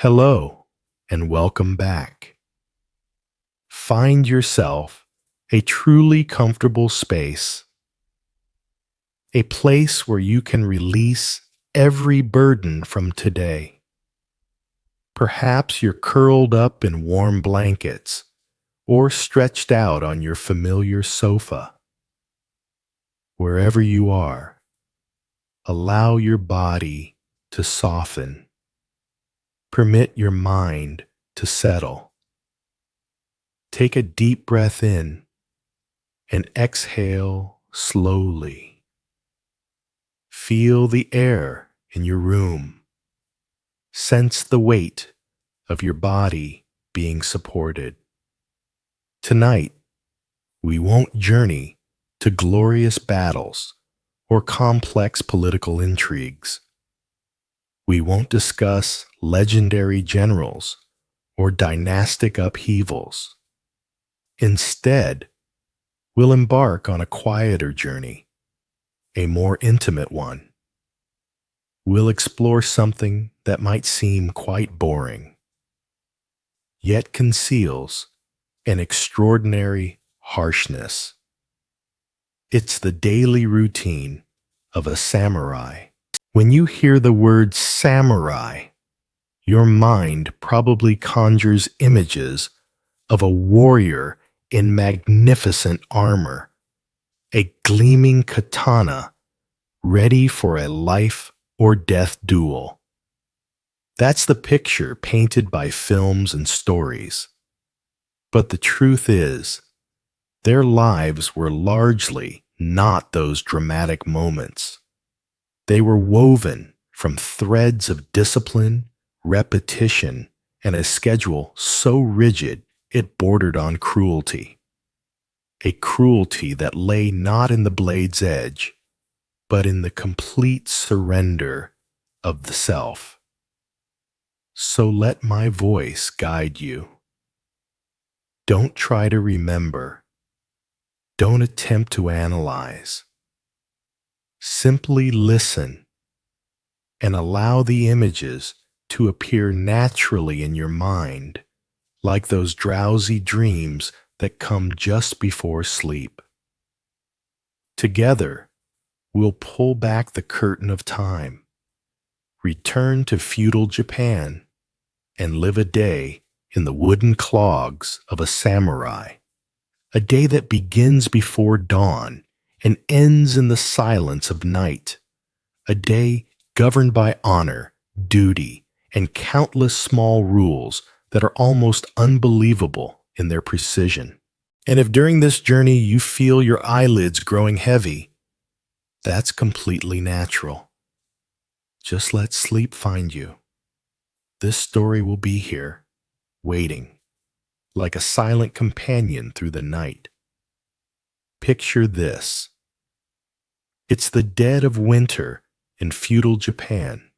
Hello, and welcome back. Find yourself a truly comfortable space, a place where you can release every burden from today. Perhaps you're curled up in warm blankets or stretched out on your familiar sofa. Wherever you are, allow your body to soften. Permit your mind to settle. Take a deep breath in and exhale slowly. Feel the air in your room. Sense the weight of your body being supported. Tonight, we won't journey to glorious battles or complex political intrigues. We won't discuss legendary generals or dynastic upheavals. Instead, we'll embark on a quieter journey, a more intimate one. We'll explore something that might seem quite boring, yet conceals an extraordinary harshness. It's the daily routine of a samurai. When you hear the word samurai, your mind probably conjures images of a warrior in magnificent armor, a gleaming katana ready for a life or death duel. That's the picture painted by films and stories. But the truth is, their lives were largely not those dramatic moments. They were woven from threads of discipline, repetition, and a schedule so rigid it bordered on cruelty. A cruelty that lay not in the blade's edge, but in the complete surrender of the self. So let my voice guide you. Don't try to remember. Don't attempt to analyze. Simply listen and allow the images to appear naturally in your mind, like those drowsy dreams that come just before sleep. Together, we'll pull back the curtain of time, return to feudal Japan, and live a day in the wooden clogs of a samurai, a day that begins before dawn and ends in the silence of night, a day governed by honor, duty, and countless small rules that are almost unbelievable in their precision. And if during this journey you feel your eyelids growing heavy, that's completely natural. Just let sleep find you. This story will be here, waiting, like a silent companion through the night. Picture this. It's the dead of winter in feudal Japan,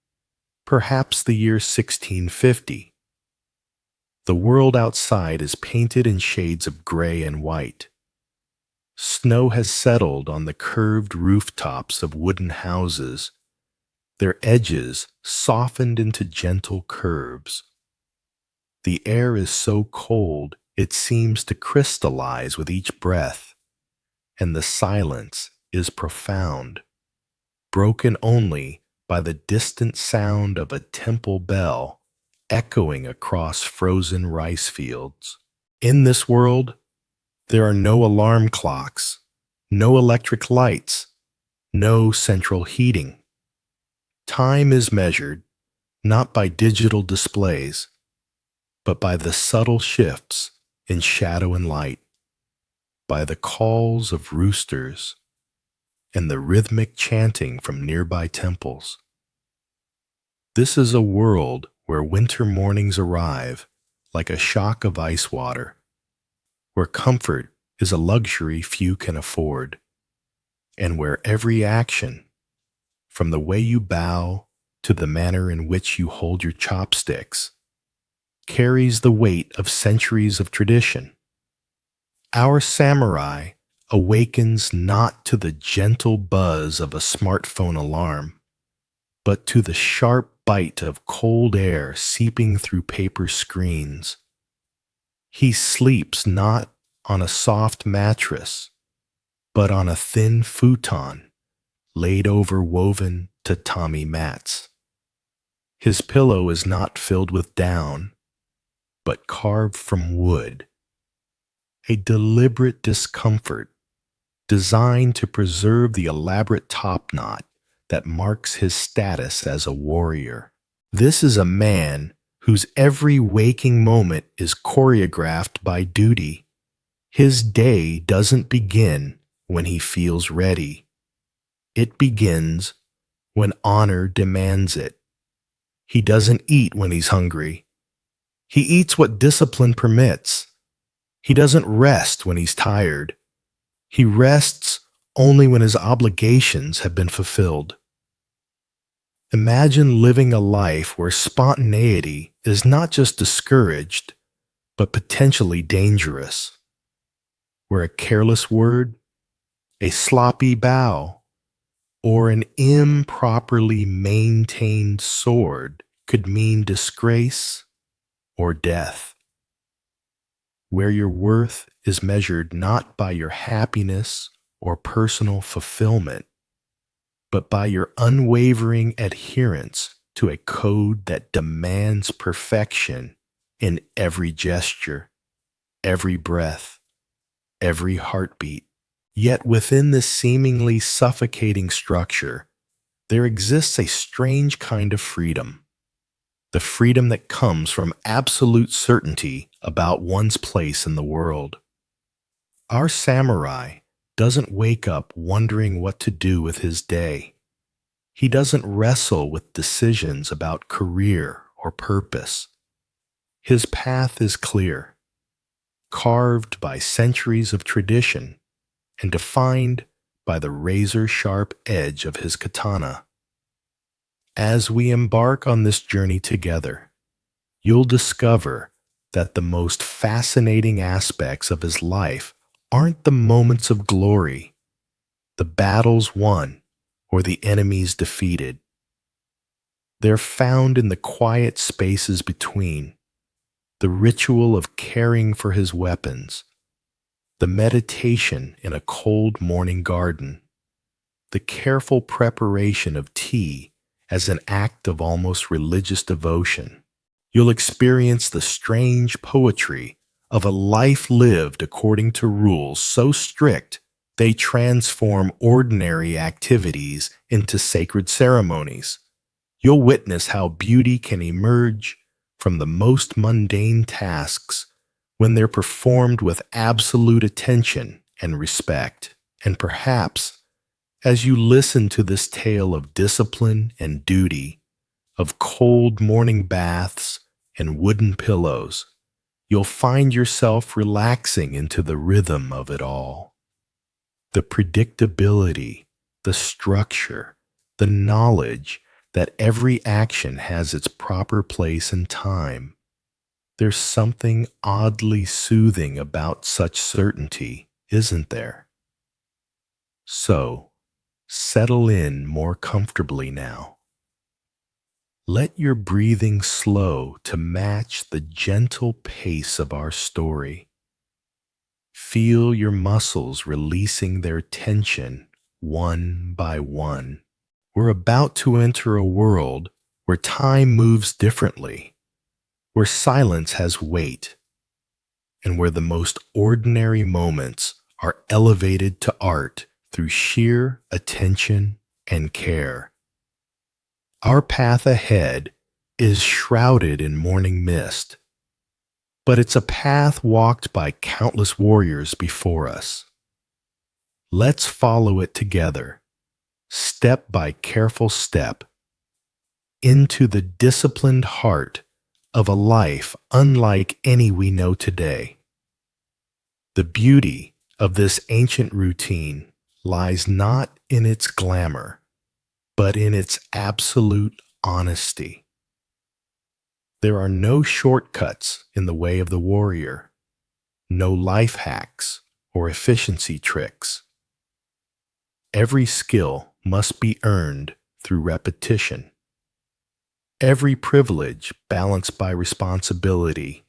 perhaps the year 1650. The world outside is painted in shades of gray and white. Snow has settled on the curved rooftops of wooden houses, their edges softened into gentle curves. The air is so cold it seems to crystallize with each breath, and the silence is profound, broken only by the distant sound of a temple bell echoing across frozen rice fields. In this world, there are no alarm clocks, no electric lights, no central heating. Time is measured not by digital displays, but by the subtle shifts in shadow and light, by the calls of roosters and the rhythmic chanting from nearby temples. This is a world where winter mornings arrive like a shock of ice water, where comfort is a luxury few can afford, and where every action, from the way you bow to the manner in which you hold your chopsticks, carries the weight of centuries of tradition. Our samurai awakens not to the gentle buzz of a smartphone alarm, but to the sharp bite of cold air seeping through paper screens. He sleeps not on a soft mattress, but on a thin futon laid over woven tatami mats. His pillow is not filled with down, but carved from wood, a deliberate discomfort designed to preserve the elaborate topknot that marks his status as a warrior. This is a man whose every waking moment is choreographed by duty. His day doesn't begin when he feels ready. It begins when honor demands it. He doesn't eat when he's hungry. He eats what discipline permits. He doesn't rest when he's tired. He rests only when his obligations have been fulfilled. Imagine living a life where spontaneity is not just discouraged, but potentially dangerous, where a careless word, a sloppy bow, or an improperly maintained sword could mean disgrace or death, where your worth is measured not by your happiness or personal fulfillment, but by your unwavering adherence to a code that demands perfection in every gesture, every breath, every heartbeat. Yet within this seemingly suffocating structure, there exists a strange kind of freedom, the freedom that comes from absolute certainty about one's place in the world. Our samurai doesn't wake up wondering what to do with his day. He doesn't wrestle with decisions about career or purpose. His path is clear, carved by centuries of tradition and defined by the razor-sharp edge of his katana. As we embark on this journey together, you'll discover that the most fascinating aspects of his life aren't the moments of glory, the battles won, or the enemies defeated. They're found in the quiet spaces between, the ritual of caring for his weapons, the meditation in a cold morning garden, the careful preparation of tea as an act of almost religious devotion. You'll experience the strange poetry of a life lived according to rules so strict they transform ordinary activities into sacred ceremonies. You'll witness how beauty can emerge from the most mundane tasks when they're performed with absolute attention and respect. And perhaps, as you listen to this tale of discipline and duty, of cold morning baths and wooden pillows, you'll find yourself relaxing into the rhythm of it all. The predictability, the structure, the knowledge that every action has its proper place and time. There's something oddly soothing about such certainty, isn't there? So, settle in more comfortably now. Let your breathing slow to match the gentle pace of our story. Feel your muscles releasing their tension one by one. We're about to enter a world where time moves differently, where silence has weight, and where the most ordinary moments are elevated to art through sheer attention and care. Our path ahead is shrouded in morning mist, but it's a path walked by countless warriors before us. Let's follow it together, step by careful step, into the disciplined heart of a life unlike any we know today. The beauty of this ancient routine lies not in its glamour, but in its absolute honesty. There are no shortcuts in the way of the warrior, no life hacks or efficiency tricks. Every skill must be earned through repetition. every privilege balanced by responsibility,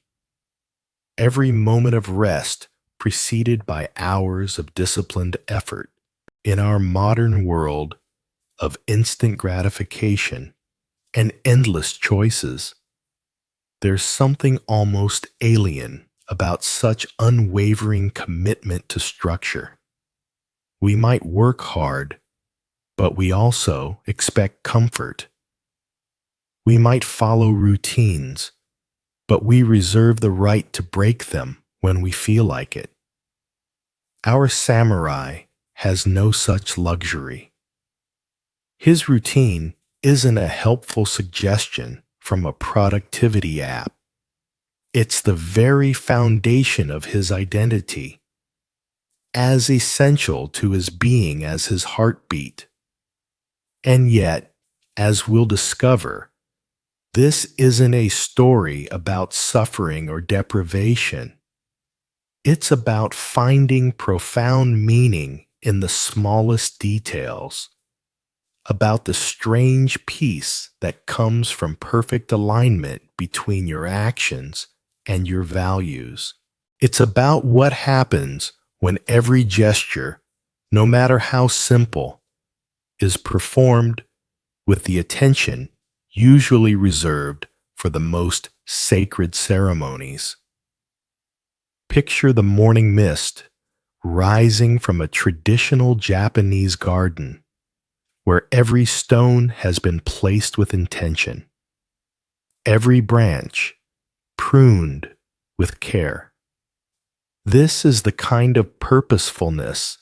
every moment of rest preceded by hours of disciplined effort. In our modern world of instant gratification and endless choices, there's something almost alien about such unwavering commitment to structure. We might work hard, but we also expect comfort. We might follow routines, but we reserve the right to break them when we feel like it. Our samurai has no such luxury. His routine isn't a helpful suggestion from a productivity app. It's the very foundation of his identity, as essential to his being as his heartbeat. And yet, as we'll discover, this isn't a story about suffering or deprivation. It's about finding profound meaning in the smallest details, about the strange peace that comes from perfect alignment between your actions and your values. It's about what happens when every gesture, no matter how simple, is performed with the attention usually reserved for the most sacred ceremonies. Picture the morning mist rising from a traditional Japanese garden, where every stone has been placed with intention, every branch pruned with care. This is the kind of purposefulness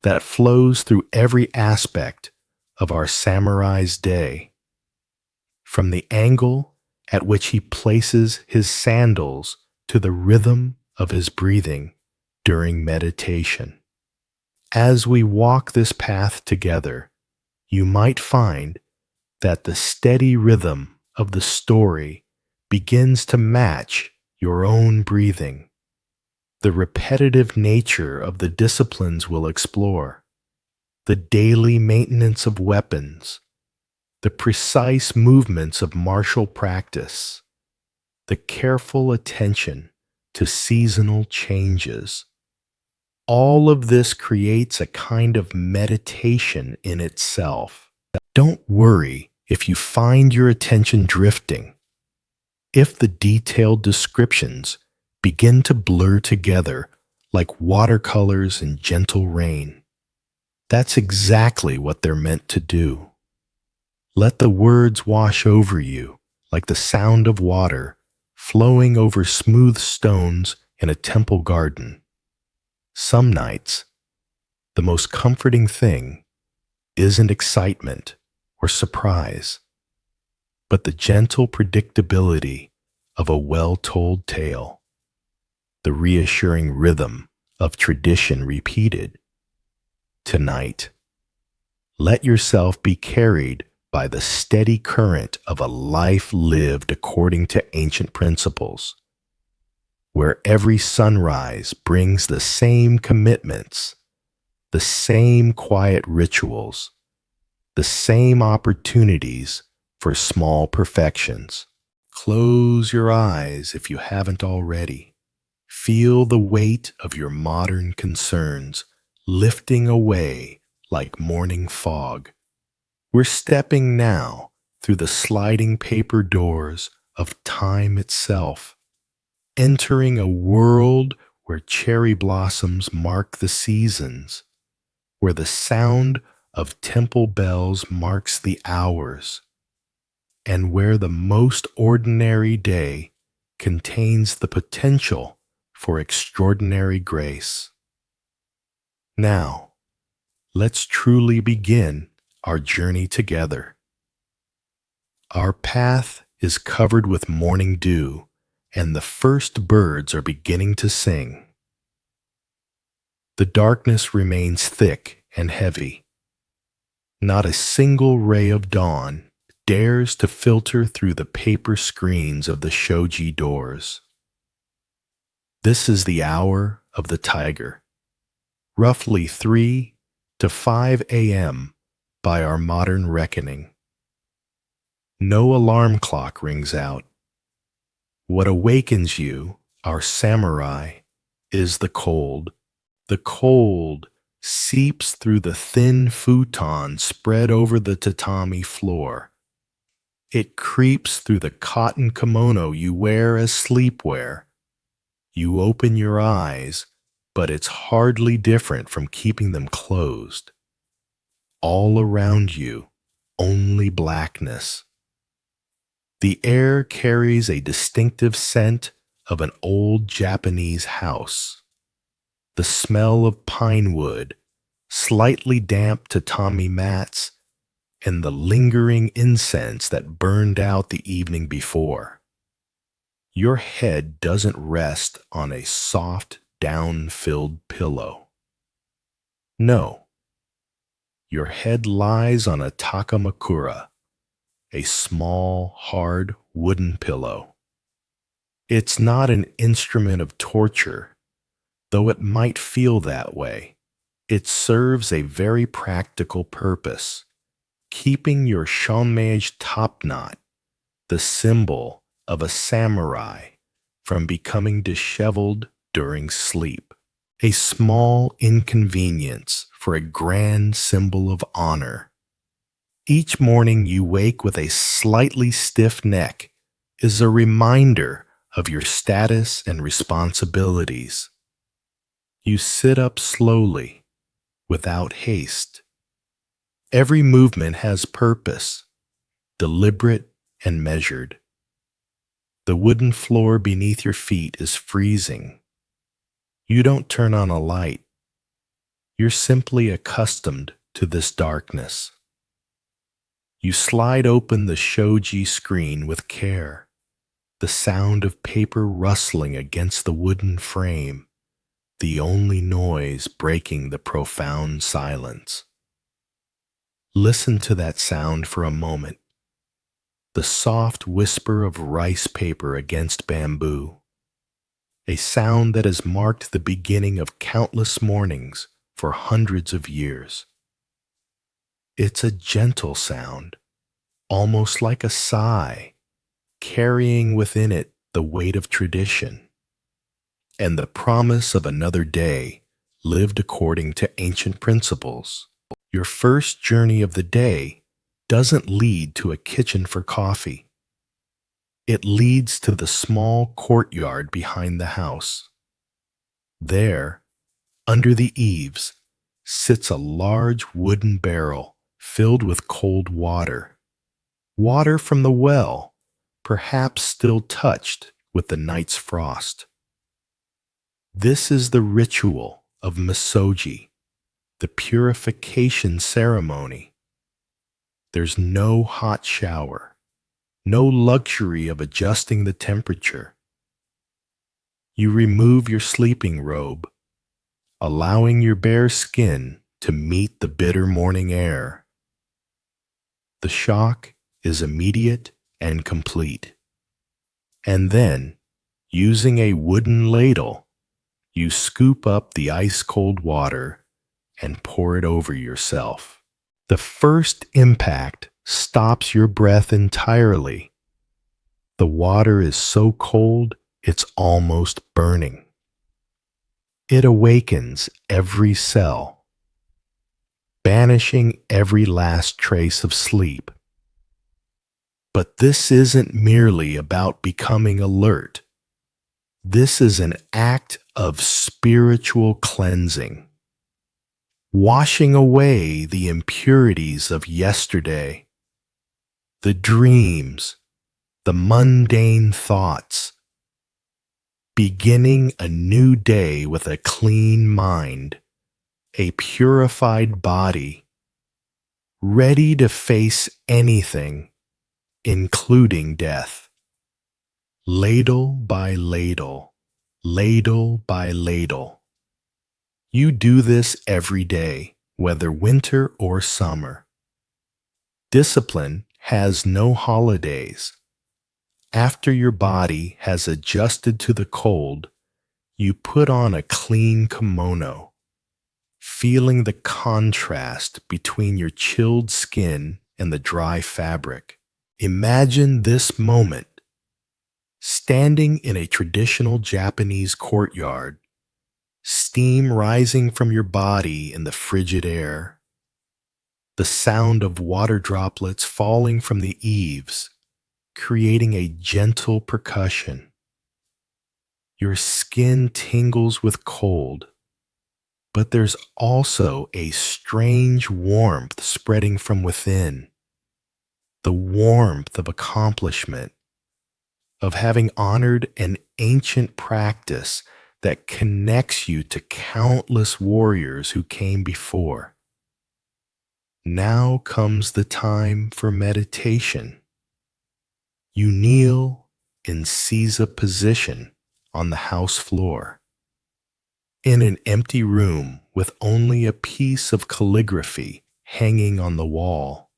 that flows through every aspect of our samurai's day. From the angle at which he places his sandals to the rhythm of his breathing during meditation. As we walk this path together, you might find that the steady rhythm of the story begins to match your own breathing. The repetitive nature of the disciplines we'll explore, the daily maintenance of weapons, the precise movements of martial practice, the careful attention to seasonal changes. All of this creates a kind of meditation in itself. Don't worry if you find your attention drifting. If the detailed descriptions begin to blur together like watercolors in gentle rain, that's exactly what they're meant to do. Let the words wash over you like the sound of water flowing over smooth stones in a temple garden. Some nights, the most comforting thing isn't excitement or surprise, but the gentle predictability of a well-told tale, the reassuring rhythm of tradition repeated. Tonight, let yourself be carried by the steady current of a life lived according to ancient principles, where every sunrise brings the same commitments, the same quiet rituals, the same opportunities for small perfections. Close your eyes if you haven't already. Feel the weight of your modern concerns lifting away like morning fog. We're stepping now through the sliding paper doors of time itself, entering a world where cherry blossoms mark the seasons, where the sound of temple bells marks the hours, and where the most ordinary day contains the potential for extraordinary grace. Now, let's truly begin our journey together. Our path is covered with morning dew, and the first birds are beginning to sing. The darkness remains thick and heavy. Not a single ray of dawn dares to filter through the paper screens of the shoji doors. This is the hour of the tiger, roughly 3 to 5 a.m. by our modern reckoning. No alarm clock rings out. What awakens you, our samurai, is the cold. The cold seeps through the thin futon spread over the tatami floor. It creeps through the cotton kimono you wear as sleepwear. You open your eyes, but it's hardly different from keeping them closed. All around you, only blackness. The air carries a distinctive scent of an old Japanese house. The smell of pine wood, slightly damp tatami mats, and the lingering incense that burned out the evening before. Your head doesn't rest on a soft, down-filled pillow. No, your head lies on a takamakura, a small, hard wooden pillow. It's not an instrument of torture, though it might feel that way. It serves a very practical purpose, keeping your shonmeige topknot, the symbol of a samurai, from becoming disheveled during sleep. A small inconvenience for a grand symbol of honor. Each morning you wake with a slightly stiff neck is a reminder of your status and responsibilities. You sit up slowly, without haste. Every movement has purpose, deliberate and measured. The wooden floor beneath your feet is freezing. You don't turn on a light. You're simply accustomed to this darkness. You slide open the shoji screen with care, the sound of paper rustling against the wooden frame, the only noise breaking the profound silence. Listen to that sound for a moment, the soft whisper of rice paper against bamboo, a sound that has marked the beginning of countless mornings for hundreds of years. It's a gentle sound, almost like a sigh, carrying within it the weight of tradition and the promise of another day lived according to ancient principles. Your first journey of the day doesn't lead to a kitchen for coffee. It leads to the small courtyard behind the house. There, under the eaves, sits a large wooden barrel filled with cold water. Water from the well, perhaps still touched with the night's frost. This is the ritual of misogi, the purification ceremony. There's no hot shower, no luxury of adjusting the temperature. You remove your sleeping robe, allowing your bare skin to meet the bitter morning air. The shock is immediate and complete. And then, using a wooden ladle, you scoop up the ice-cold water and pour it over yourself. The first impact stops your breath entirely. The water is so cold, it's almost burning. It awakens every cell, banishing every last trace of sleep. But this isn't merely about becoming alert. This is an act of spiritual cleansing, washing away the impurities of yesterday, the dreams, the mundane thoughts, beginning a new day with a clean mind, a purified body, ready to face anything, including death. Ladle by ladle, ladle by ladle. You do this every day, whether winter or summer. Discipline has no holidays. After your body has adjusted to the cold, you put on a clean kimono, feeling the contrast between your chilled skin and the dry fabric. Imagine this moment, standing in a traditional Japanese courtyard, steam rising from your body in the frigid air, the sound of water droplets falling from the eaves, creating a gentle percussion. Your skin tingles with cold, but there's also a strange warmth spreading from within, the warmth of accomplishment, of having honored an ancient practice that connects you to countless warriors who came before. Now comes the time for meditation. You kneel in seiza position on the house floor, in an empty room with only a piece of calligraphy hanging on the wall.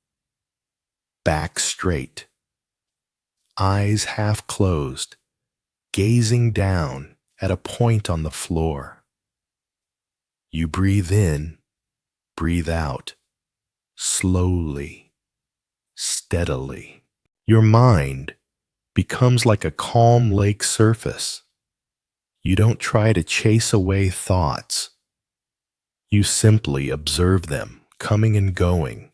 Back straight, eyes half closed, gazing down at a point on the floor. You breathe in, breathe out, slowly, steadily. Your mind becomes like a calm lake surface. You don't try to chase away thoughts. You simply observe them coming and going,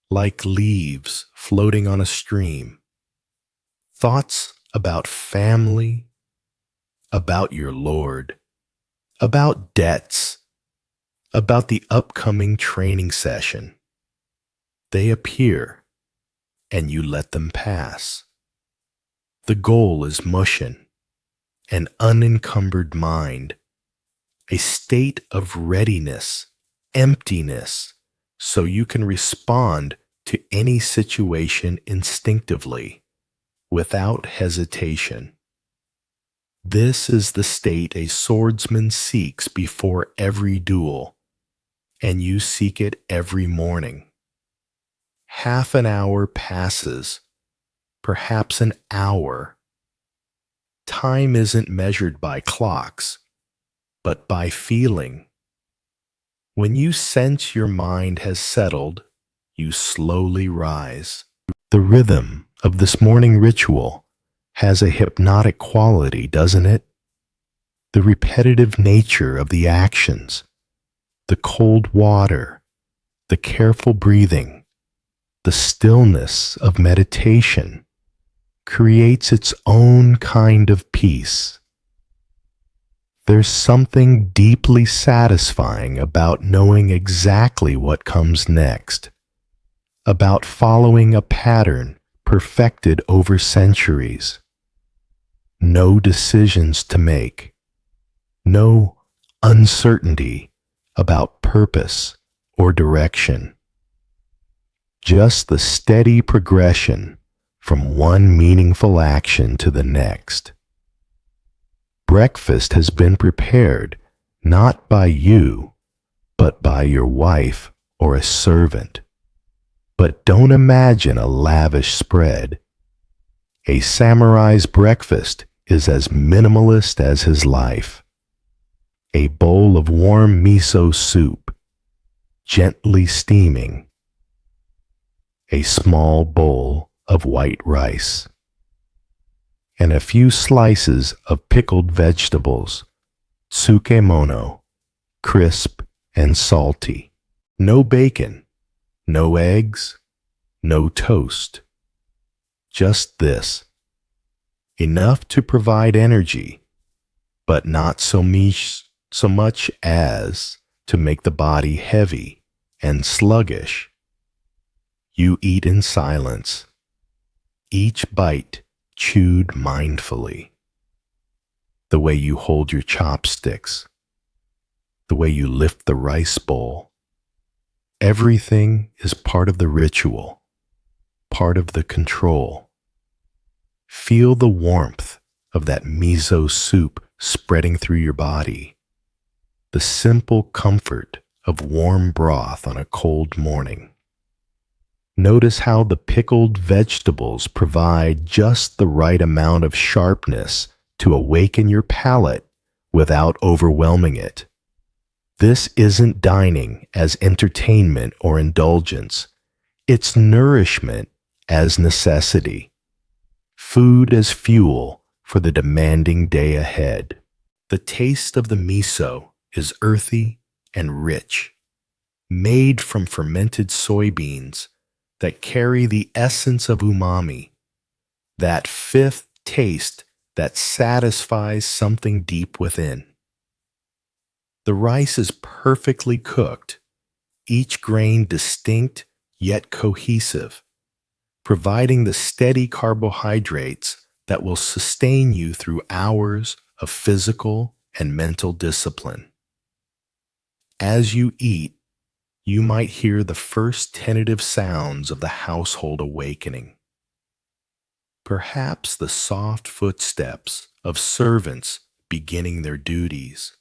like leaves floating on a stream. Thoughts about family, about your Lord, about debts, about the upcoming training session. They appear, and you let them pass. The goal is mushin, an unencumbered mind, a state of readiness, emptiness, so you can respond to any situation instinctively, without hesitation. This is the state a swordsman seeks before every duel, and you seek it every morning. Half an hour passes, perhaps an hour. Time isn't measured by clocks, but by feeling. When you sense your mind has settled, you slowly rise. The rhythm of this morning ritual has a hypnotic quality, doesn't it? The repetitive nature of the actions, the cold water, the careful breathing, the stillness of meditation creates its own kind of peace. There's something deeply satisfying about knowing exactly what comes next, about following a pattern perfected over centuries. No decisions to make, no uncertainty about purpose or direction. Just the steady progression from one meaningful action to the next. Breakfast has been prepared not by you, but by your wife or a servant. But don't imagine a lavish spread. A samurai's breakfast is as minimalist as his life. A bowl of warm miso soup, gently steaming. A small bowl of white rice, and a few slices of pickled vegetables, tsukemono, crisp and salty. No bacon, no eggs, no toast. Just this. Enough to provide energy, but not so much as to make the body heavy and sluggish. You eat in silence, each bite chewed mindfully. The way you hold your chopsticks, the way you lift the rice bowl. Everything is part of the ritual, part of the control. Feel the warmth of that miso soup spreading through your body, the simple comfort of warm broth on a cold morning. Notice how the pickled vegetables provide just the right amount of sharpness to awaken your palate without overwhelming it. This isn't dining as entertainment or indulgence. It's nourishment as necessity, food as fuel for the demanding day ahead. The taste of the miso is earthy and rich, made from fermented soybeans that carry the essence of umami, that fifth taste that satisfies something deep within. The rice is perfectly cooked, each grain distinct yet cohesive, providing the steady carbohydrates that will sustain you through hours of physical and mental discipline. As you eat, you might hear the first tentative sounds of the household awakening. Perhaps the soft footsteps of servants beginning their duties.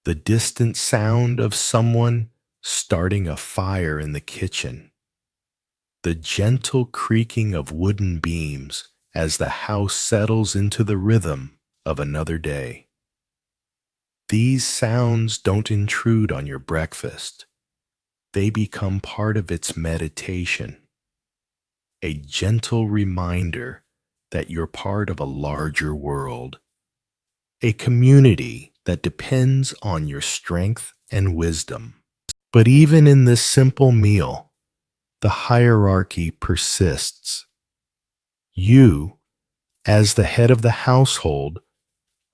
The distant sound of someone starting a fire in the kitchen. The gentle creaking of wooden beams as the house settles into the rhythm of another day. These sounds don't intrude on your breakfast. They become part of its meditation, a gentle reminder that you're part of a larger world, a community that depends on your strength and wisdom. But even in this simple meal, the hierarchy persists. You, as the head of the household,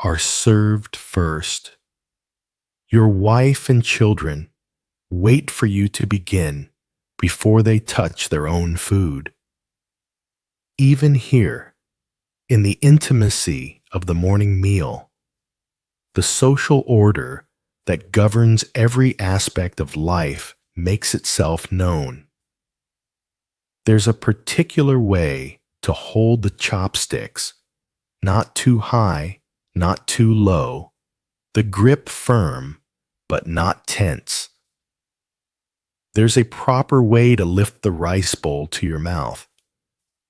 are served first. Your wife and children wait for you to begin before they touch their own food. Even here, in the intimacy of the morning meal, the social order that governs every aspect of life makes itself known. There's a particular way to hold the chopsticks, not too high, not too low, the grip firm, but not tense. There's a proper way to lift the rice bowl to your mouth,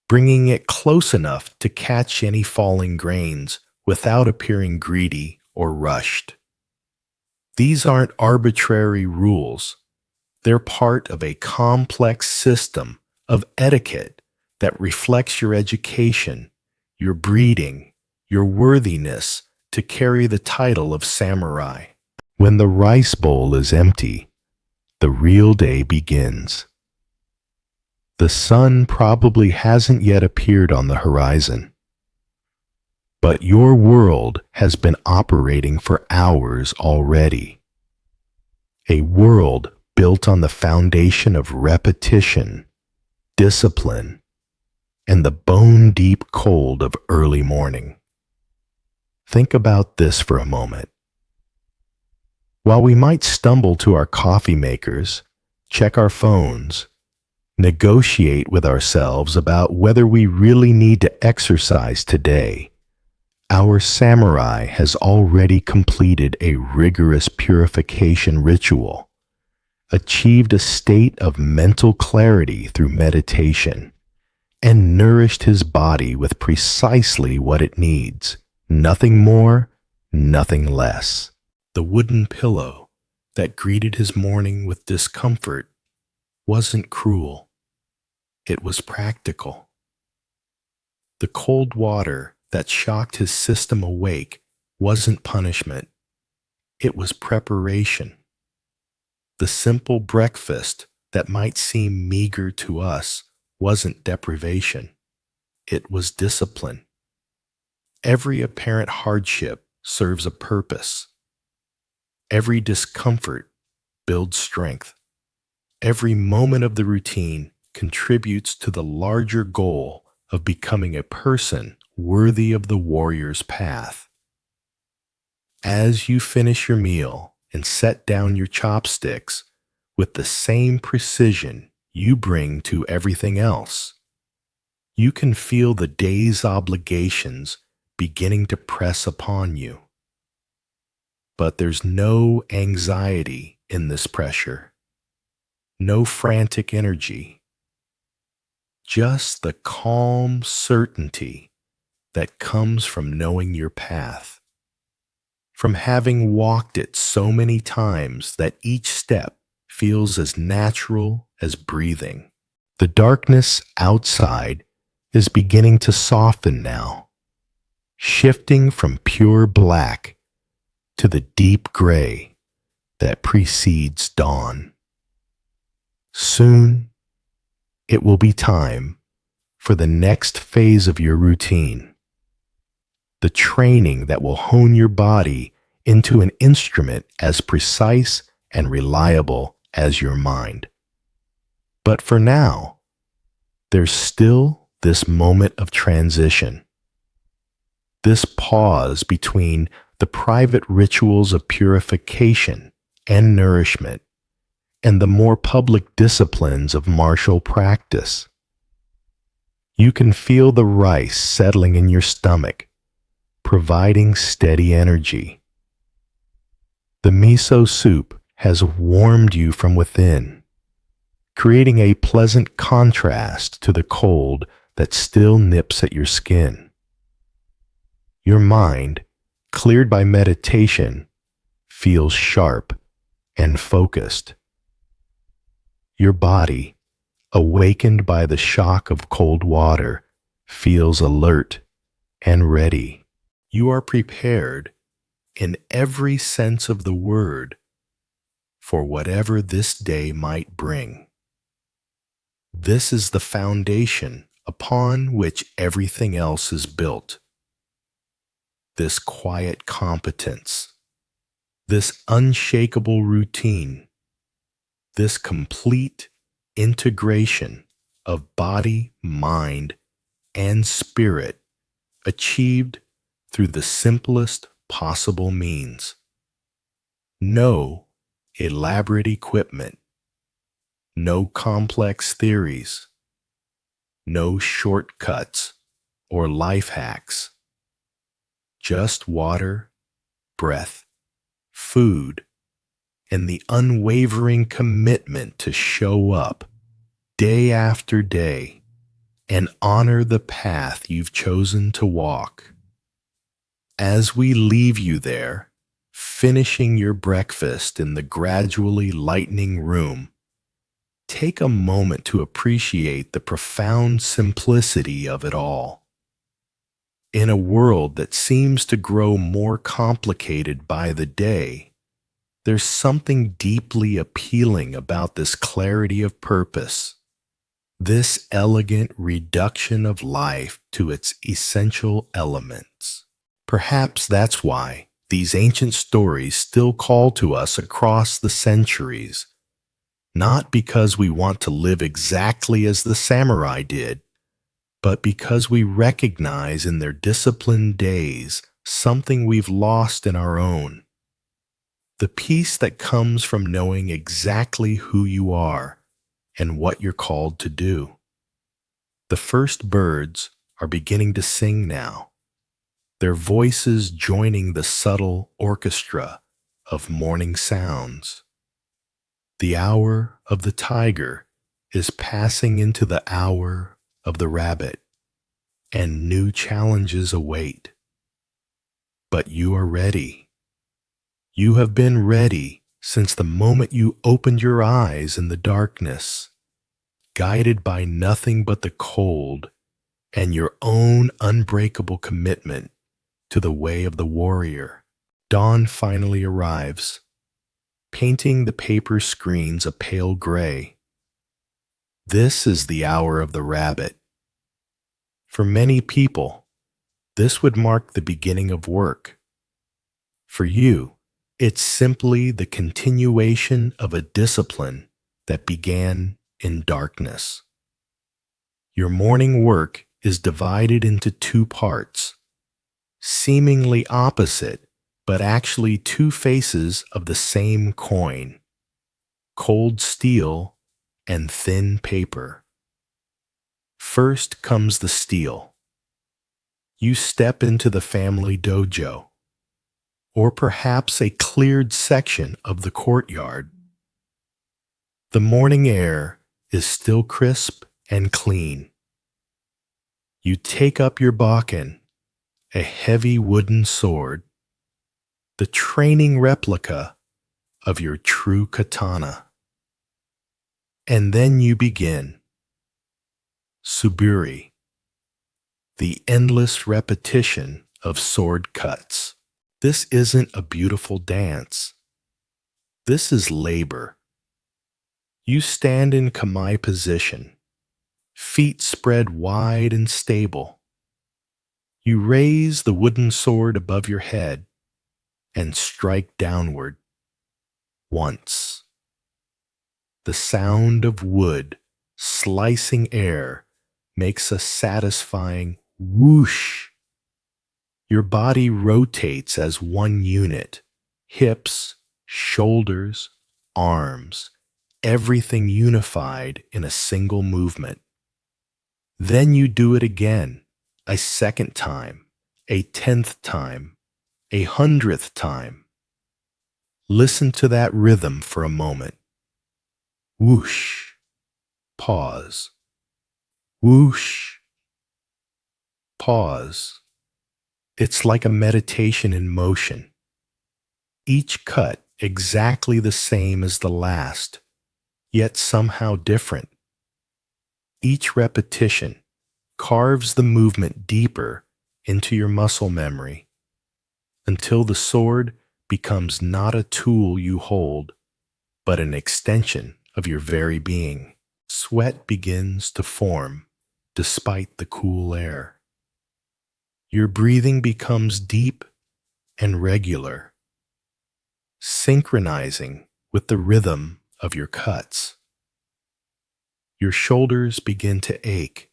bringing it close enough to catch any falling grains without appearing greedy or rushed. These aren't arbitrary rules. They're part of a complex system of etiquette that reflects your education, your breeding, your worthiness to carry the title of samurai. When the rice bowl is empty, the real day begins. The sun probably hasn't yet appeared on the horizon, but your world has been operating for hours already. A world built on the foundation of repetition, discipline, and the bone-deep cold of early morning. Think about this for a moment. While we might stumble to our coffee makers, check our phones, negotiate with ourselves about whether we really need to exercise today, our samurai has already completed a rigorous purification ritual, achieved a state of mental clarity through meditation, and nourished his body with precisely what it needs, nothing more, nothing less. The wooden pillow that greeted his morning with discomfort wasn't cruel. It was practical. The cold water that shocked his system awake wasn't punishment. It was preparation. The simple breakfast that might seem meager to us wasn't deprivation. It was discipline. Every apparent hardship serves a purpose. Every discomfort builds strength. Every moment of the routine contributes to the larger goal of becoming a person worthy of the warrior's path. As you finish your meal and set down your chopsticks with the same precision you bring to everything else, you can feel the day's obligations beginning to press upon you. But there's no anxiety in this pressure, no frantic energy, just the calm certainty that comes from knowing your path, from having walked it so many times that each step feels as natural as breathing. The darkness outside is beginning to soften now, shifting from pure black to the deep gray that precedes dawn. Soon, it will be time for the next phase of your routine, the training that will hone your body into an instrument as precise and reliable as your mind. But for now, there's still this moment of transition, this pause between the private rituals of purification and nourishment and the more public disciplines of martial practice. You can feel the rice settling in your stomach, providing steady energy. The miso soup has warmed you from within, creating a pleasant contrast to the cold that still nips at your skin. Your mind, cleared by meditation, feels sharp and focused. Your body, awakened by the shock of cold water, feels alert and ready. You are prepared, in every sense of the word, for whatever this day might bring. This is the foundation upon which everything else is built. This quiet competence, this unshakable routine, this complete integration of body, mind, and spirit achieved through the simplest possible means. No elaborate equipment, no complex theories, no shortcuts or life hacks, just water, breath, food, and the unwavering commitment to show up day after day and honor the path you've chosen to walk. As we leave you there, finishing your breakfast in the gradually lightening room, take a moment to appreciate the profound simplicity of it all. In a world that seems to grow more complicated by the day, there's something deeply appealing about this clarity of purpose, this elegant reduction of life to its essential elements. Perhaps that's why these ancient stories still call to us across the centuries, not because we want to live exactly as the samurai did, but because we recognize in their disciplined days something we've lost in our own. The peace that comes from knowing exactly who you are and what you're called to do. The first birds are beginning to sing now, their voices joining the subtle orchestra of morning sounds. The hour of the tiger is passing into the hour of the rabbit, and new challenges await. But you are ready. You have been ready since the moment you opened your eyes in the darkness, guided by nothing but the cold and your own unbreakable commitment to the way of the warrior. Dawn finally arrives, painting the paper screens a pale gray. This is the hour of the rabbit. For many people, this would mark the beginning of work. For you, it's simply the continuation of a discipline that began in darkness. Your morning work is divided into two parts, seemingly opposite, but actually two faces of the same coin: cold steel and thin paper. First comes the steel. You step into the family dojo, or perhaps a cleared section of the courtyard. The morning air is still crisp and clean. You take up your bakken, a heavy wooden sword, the training replica of your true katana. And then you begin, suburi, the endless repetition of sword cuts. This isn't a beautiful dance. This is labor. You stand in kamae position, feet spread wide and stable. You raise the wooden sword above your head and strike downward. Once. The sound of wood slicing air makes a satisfying whoosh. Your body rotates as one unit. Hips, shoulders, arms, everything unified in a single movement. Then you do it again, a second time, a 10th time, a 100th time. Listen to that rhythm for a moment. Whoosh. Pause. Whoosh. Pause. It's like a meditation in motion. Each cut exactly the same as the last, yet somehow different. Each repetition carves the movement deeper into your muscle memory until the sword becomes not a tool you hold, but an extension of your very being. Sweat begins to form despite the cool air. Your breathing becomes deep and regular, synchronizing with the rhythm of your cuts. Your shoulders begin to ache.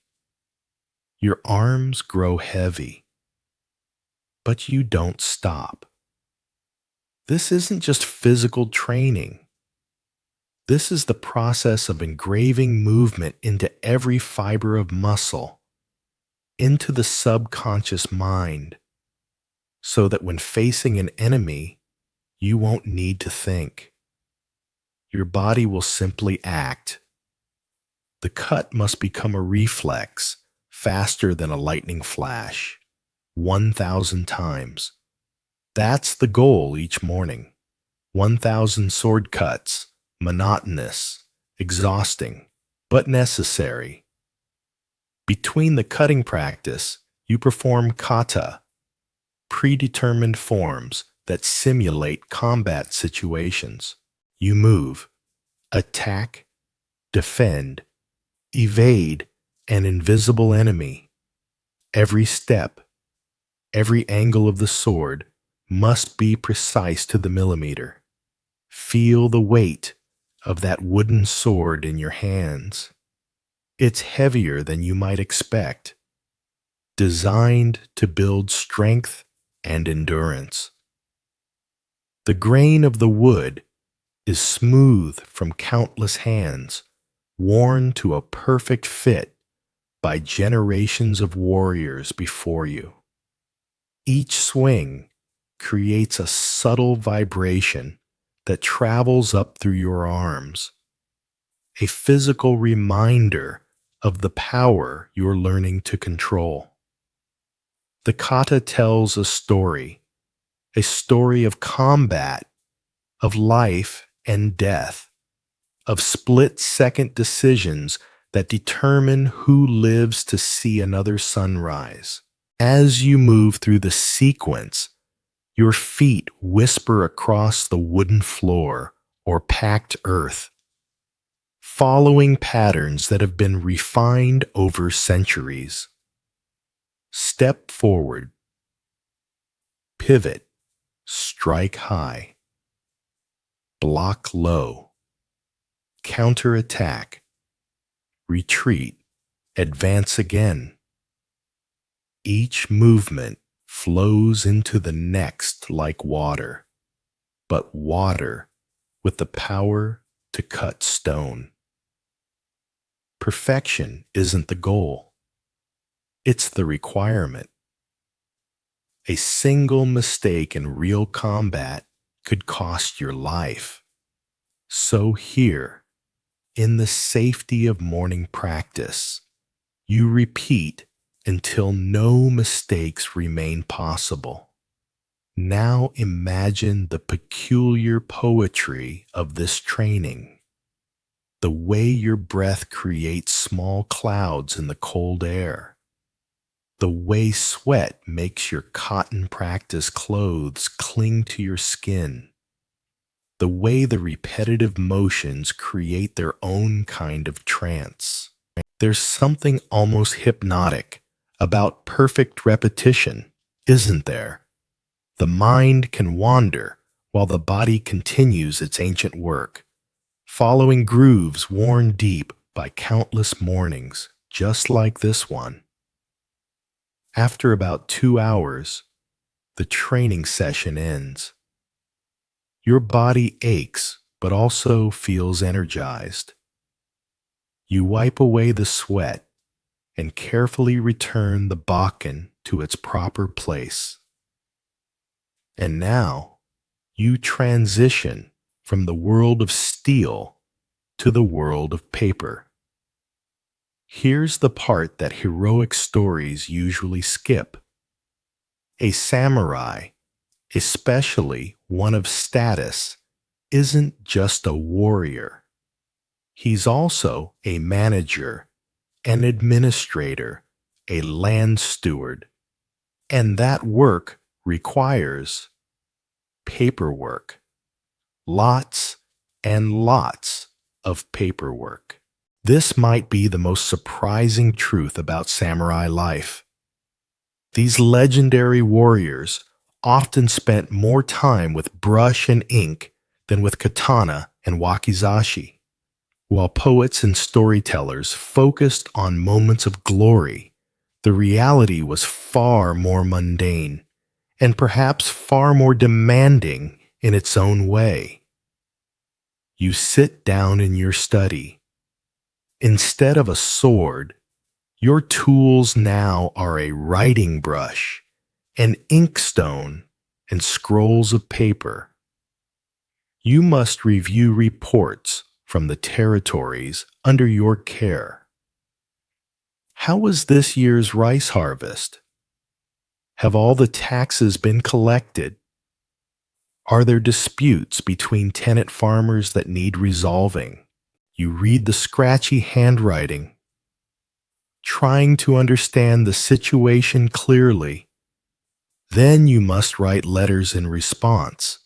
Your arms grow heavy. But you don't stop. This isn't just physical training. This is the process of engraving movement into every fiber of muscle, into the subconscious mind, so that when facing an enemy, you won't need to think. Your body will simply act. The cut must become a reflex, faster than a lightning flash, 1,000 times. That's the goal each morning. 1,000 sword cuts, monotonous, exhausting, but necessary. Between the cutting practice, you perform kata, predetermined forms that simulate combat situations. You move, attack, defend, evade an invisible enemy. Every step, every angle of the sword must be precise to the millimeter. Feel the weight of that wooden sword in your hands. It's heavier than you might expect, designed to build strength and endurance. The grain of the wood is smooth from countless hands, worn to a perfect fit by generations of warriors before you. Each swing creates a subtle vibration that travels up through your arms, a physical reminder of the power you're learning to control. The kata tells a story of combat, of life and death, of split-second decisions that determine who lives to see another sunrise. As you move through the sequence, your feet whisper across the wooden floor or packed earth, following patterns that have been refined over centuries. Step forward, pivot, strike high, block low, counterattack, retreat, advance again. Each movement flows into the next like water, but water with the power to cut stone. Perfection isn't the goal. It's the requirement. A single mistake in real combat could cost your life. So here, in the safety of morning practice, you repeat until no mistakes remain possible. Now imagine the peculiar poetry of this training. The way your breath creates small clouds in the cold air. The way sweat makes your cotton practice clothes cling to your skin. The way the repetitive motions create their own kind of trance. There's something almost hypnotic about perfect repetition, isn't there? The mind can wander while the body continues its ancient work, following grooves worn deep by countless mornings, just like this one. After about 2 hours, the training session ends. Your body aches, but also feels energized. You wipe away the sweat and carefully return the bakken to its proper place. And now, you transition from the world of steel to the world of paper. Here's the part that heroic stories usually skip. A samurai, especially one of status, isn't just a warrior. He's also a manager, an administrator, a land steward, and that work requires paperwork. Lots and lots of paperwork. This might be the most surprising truth about samurai life. These legendary warriors often spent more time with brush and ink than with katana and wakizashi, while poets and storytellers focused on moments of glory. The reality was far more mundane and perhaps far more demanding in its own way. You sit down in your study. Instead of a sword, your tools now are a writing brush, an inkstone, and scrolls of paper. You must review reports from the territories under your care. How was this year's rice harvest? Have all the taxes been collected? Are there disputes between tenant farmers that need resolving? You read the scratchy handwriting, trying to understand the situation clearly. Then you must write letters in response,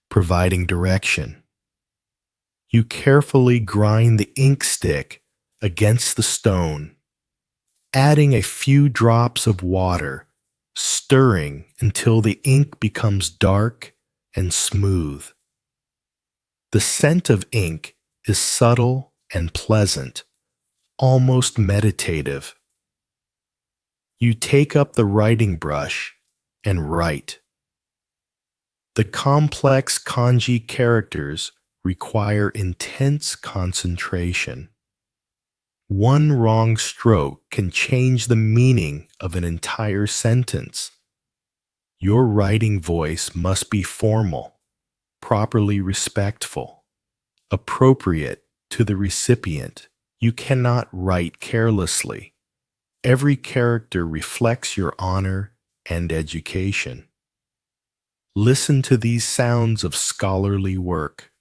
providing direction. You carefully grind the ink stick against the stone, adding a few drops of water, stirring until the ink becomes dark and smooth. The scent of ink is subtle and pleasant, almost meditative. You take up the writing brush and write. The complex kanji characters require intense concentration. One wrong stroke can change the meaning of an entire sentence. Your writing voice must be formal, properly respectful, appropriate to the recipient. You cannot write carelessly. Every character reflects your honor and education. Listen to these sounds of scholarly work.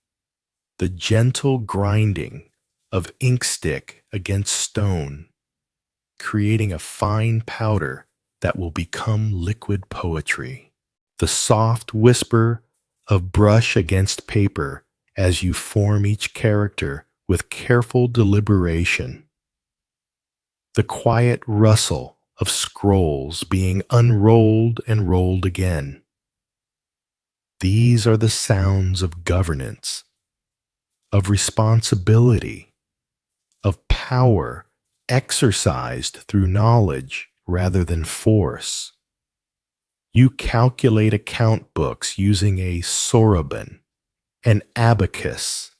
The gentle grinding of ink stick against stone, creating a fine powder that will become liquid poetry. The soft whisper of brush against paper as you form each character with careful deliberation. The quiet rustle of scrolls being unrolled and rolled again. These are the sounds of governance, of responsibility, of power exercised through knowledge rather than force. You calculate account books using a soroban, an abacus,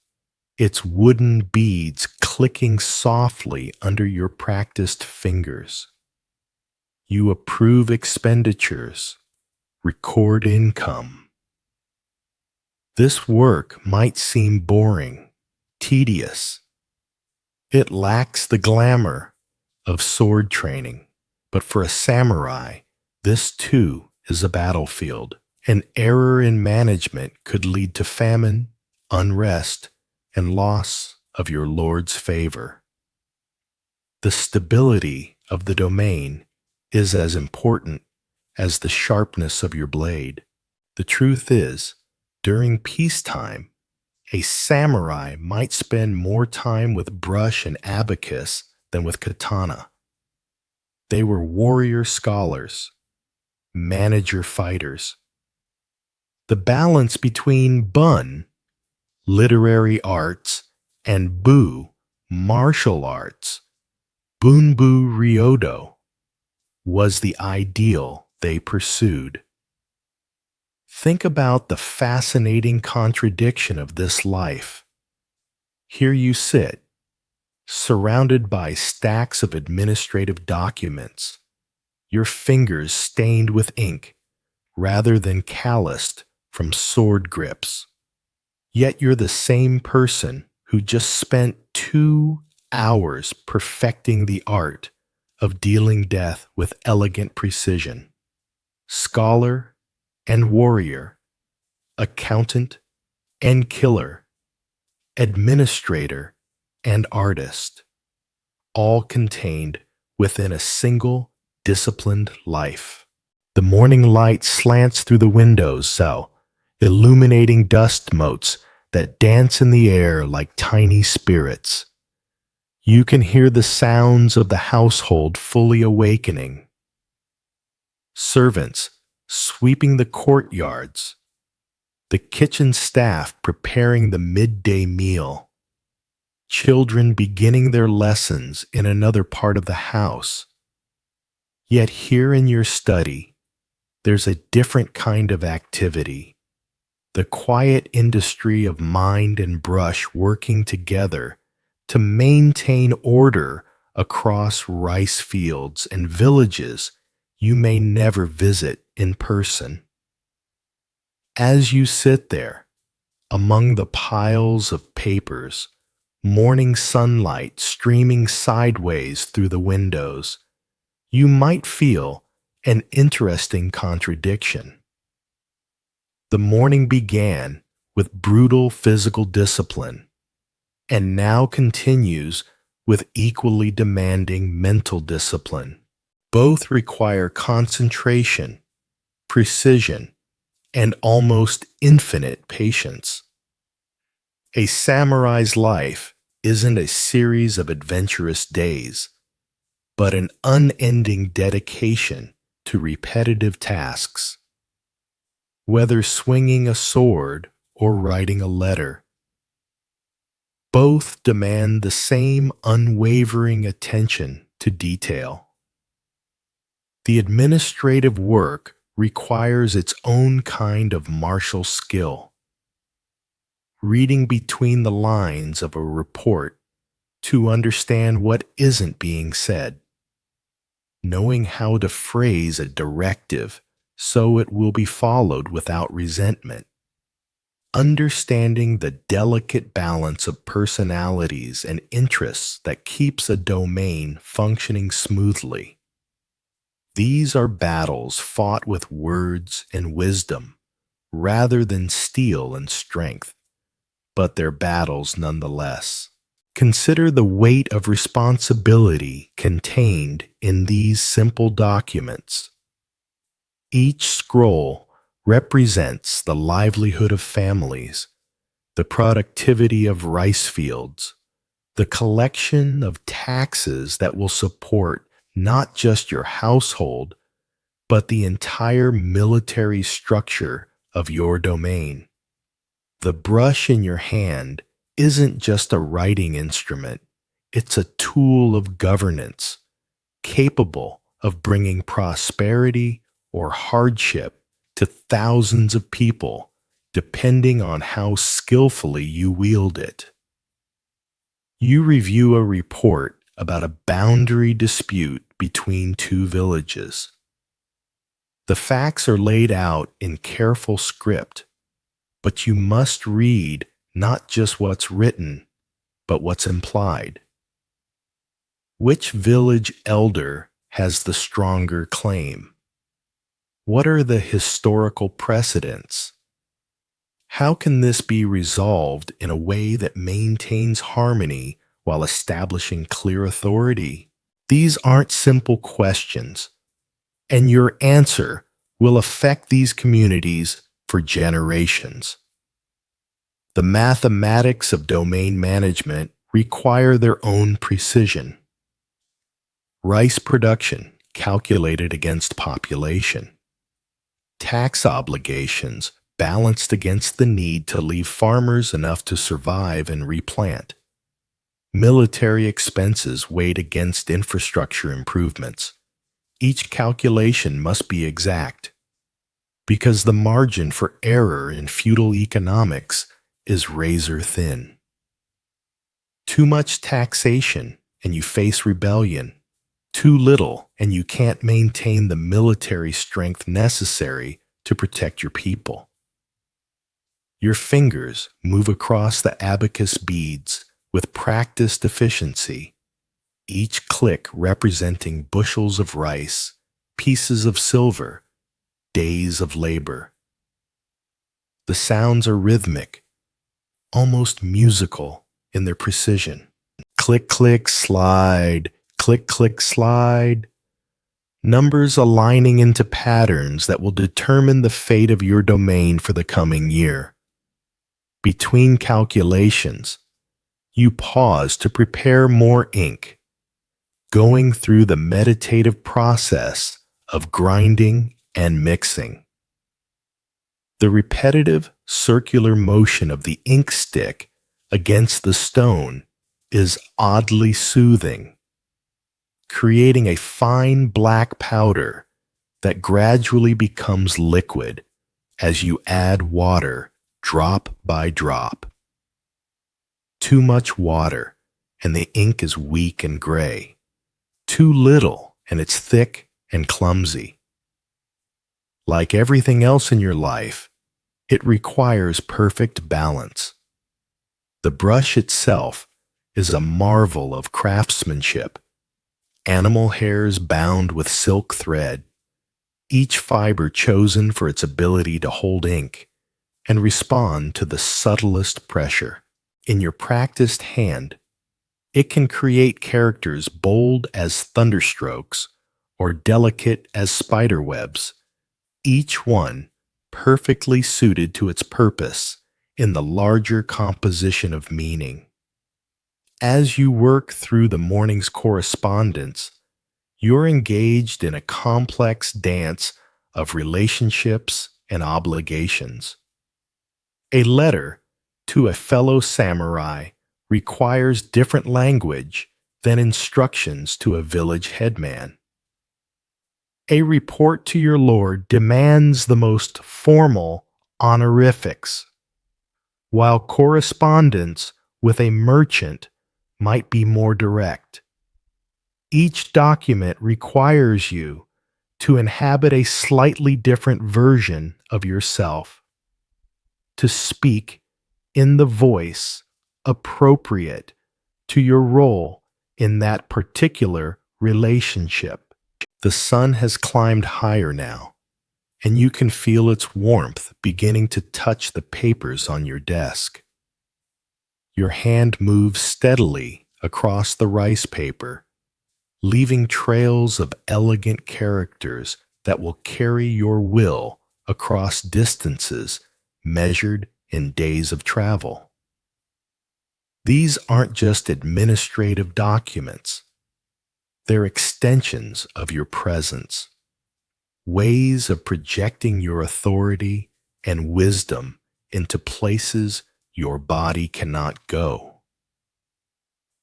its wooden beads clicking softly under your practiced fingers. You approve expenditures, record income. This work might seem boring, tedious. It lacks the glamour of sword training, but for a samurai, this too is a battlefield. An error in management could lead to famine, unrest, and loss of your Lord's favor. The stability of the domain is as important as the sharpness of your blade. The truth is, during peacetime, a samurai might spend more time with brush and abacus than with katana. They were warrior scholars, manager fighters. The balance between bun, literary arts, and bu, martial arts, bunbu ryodo, was the ideal they pursued. Think about the fascinating contradiction of this life. Here you sit, surrounded by stacks of administrative documents, your fingers stained with ink rather than calloused from sword grips. Yet you're the same person who just spent 2 hours perfecting the art of dealing death with elegant precision. Scholar and warrior, accountant and killer, administrator and artist, all contained within a single disciplined life. The morning light slants through the windows so, illuminating dust motes that dance in the air like tiny spirits. You can hear the sounds of the household fully awakening. Servants sweeping the courtyards, the kitchen staff preparing the midday meal, children beginning their lessons in another part of the house. Yet here in your study, there's a different kind of activity, the quiet industry of mind and brush working together to maintain order across rice fields and villages you may never visit in person. As you sit there, among the piles of papers, morning sunlight streaming sideways through the windows, you might feel an interesting contradiction. The morning began with brutal physical discipline and now continues with equally demanding mental discipline. Both require concentration, precision, and almost infinite patience. A samurai's life isn't a series of adventurous days, but an unending dedication to repetitive tasks. Whether swinging a sword or writing a letter, both demand the same unwavering attention to detail. The administrative work requires its own kind of martial skill. Reading between the lines of a report to understand what isn't being said. Knowing how to phrase a directive so it will be followed without resentment. Understanding the delicate balance of personalities and interests that keeps a domain functioning smoothly. These are battles fought with words and wisdom, rather than steel and strength, but they're battles nonetheless. Consider the weight of responsibility contained in these simple documents. Each scroll represents the livelihood of families, the productivity of rice fields, the collection of taxes that will support not just your household, but the entire military structure of your domain. The brush in your hand isn't just a writing instrument, it's a tool of governance, capable of bringing prosperity or hardship to thousands of people, depending on how skillfully you wield it. You review a report about a boundary dispute between two villages. The facts are laid out in careful script, but you must read not just what's written, but what's implied. Which village elder has the stronger claim? What are the historical precedents? How can this be resolved in a way that maintains harmony while establishing clear authority? These aren't simple questions, and your answer will affect these communities for generations. The mathematics of domain management require their own precision. Rice production calculated against population. Tax obligations balanced against the need to leave farmers enough to survive and replant. Military expenses weighed against infrastructure improvements. Each calculation must be exact, because the margin for error in feudal economics is razor thin. Too much taxation and you face rebellion. Too little and you can't maintain the military strength necessary to protect your people. Your fingers move across the abacus beads with practiced efficiency, each click representing bushels of rice, pieces of silver, days of labor. The sounds are rhythmic, almost musical in their precision. Click, click, slide, click, click, slide. Numbers aligning into patterns that will determine the fate of your domain for the coming year. Between calculations, you pause to prepare more ink, going through the meditative process of grinding and mixing. The repetitive circular motion of the ink stick against the stone is oddly soothing, creating a fine black powder that gradually becomes liquid as you add water drop by drop. Too much water and the ink is weak and gray. Too little and it's thick and clumsy. Like everything else in your life, it requires perfect balance. The brush itself is a marvel of craftsmanship. Animal hairs bound with silk thread, each fiber chosen for its ability to hold ink and respond to the subtlest pressure. In your practiced hand, it can create characters bold as thunderstrokes or delicate as spider webs, each one perfectly suited to its purpose in the larger composition of meaning. As you work through the morning's correspondence, you're engaged in a complex dance of relationships and obligations. A letter to a fellow samurai requires different language than instructions to a village headman. A report to your lord demands the most formal honorifics, while correspondence with a merchant might be more direct. Each document requires you to inhabit a slightly different version of yourself, to speak in the voice appropriate to your role in that particular relationship. The sun has climbed higher now, and you can feel its warmth beginning to touch the papers on your desk. Your hand moves steadily across the rice paper, leaving trails of elegant characters that will carry your will across distances measured in days of travel. These aren't just administrative documents. They're extensions of your presence, ways of projecting your authority and wisdom into places your body cannot go.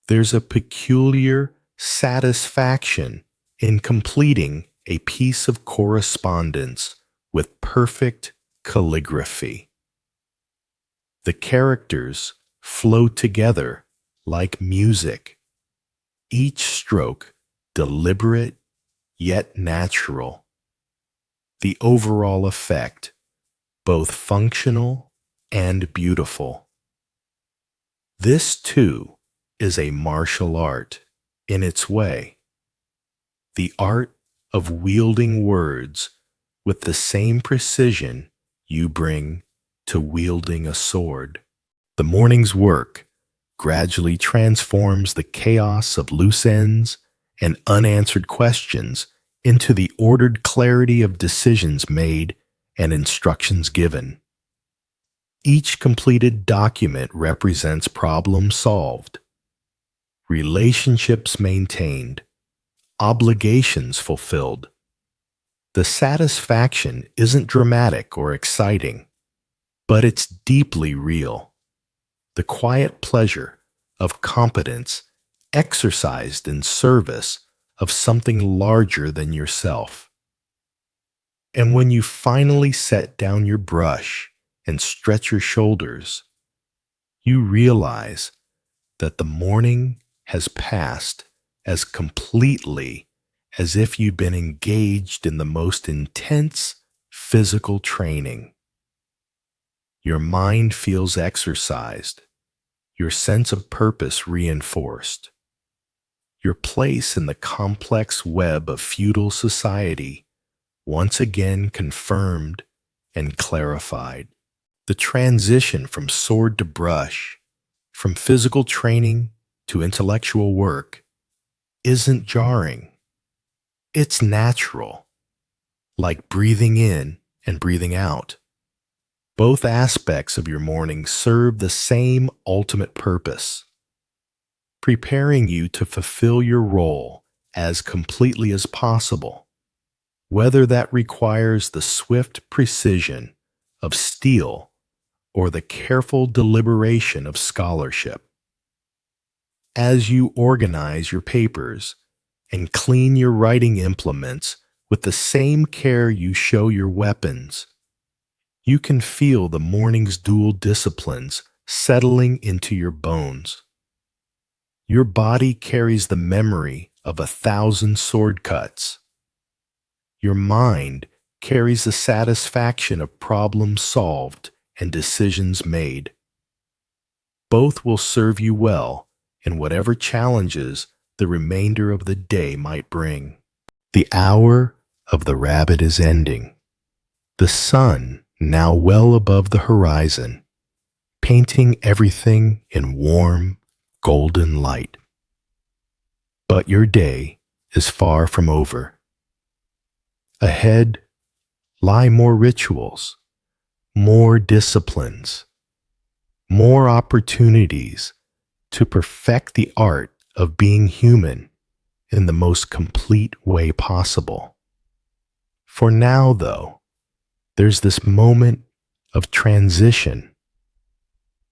There's a peculiar satisfaction in completing a piece of correspondence with perfect calligraphy. The characters flow together like music, each stroke deliberate yet natural. The overall effect, both functional and beautiful. This, too, is a martial art in its way. The art of wielding words with the same precision you bring to wielding a sword. The morning's work gradually transforms the chaos of loose ends and unanswered questions into the ordered clarity of decisions made and instructions given. Each completed document represents problems solved, relationships maintained, obligations fulfilled. The satisfaction isn't dramatic or exciting, but it's deeply real. The quiet pleasure of competence exercised in service of something larger than yourself. And when you finally set down your brush and stretch your shoulders, you realize that the morning has passed as completely as if you'd been engaged in the most intense physical training. Your mind feels exercised, your sense of purpose reinforced, your place in the complex web of feudal society once again confirmed and clarified. The transition from sword to brush, from physical training to intellectual work, isn't jarring. It's natural, like breathing in and breathing out. Both aspects of your morning serve the same ultimate purpose, preparing you to fulfill your role as completely as possible, whether that requires the swift precision of steel or the careful deliberation of scholarship. As you organize your papers and clean your writing implements with the same care you show your weapons, you can feel the morning's dual disciplines settling into your bones. Your body carries the memory of 1,000 sword cuts. Your mind carries the satisfaction of problems solved and decisions made. Both will serve you well in whatever challenges the remainder of the day might bring. The hour of the rabbit is ending. The sun now well above the horizon, painting everything in warm, golden light. But your day is far from over. Ahead lie more rituals, more disciplines, more opportunities to perfect the art of being human in the most complete way possible. For now, though, there's this moment of transition,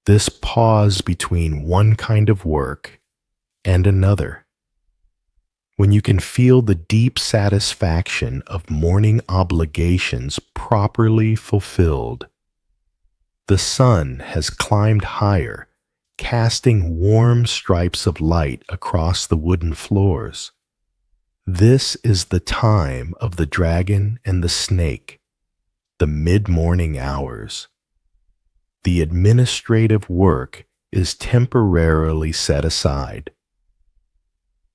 this pause between one kind of work and another, when you can feel the deep satisfaction of morning obligations properly fulfilled. The sun has climbed higher, casting warm stripes of light across the wooden floors. This is the time of the dragon and the snake, the mid-morning hours. The administrative work is temporarily set aside.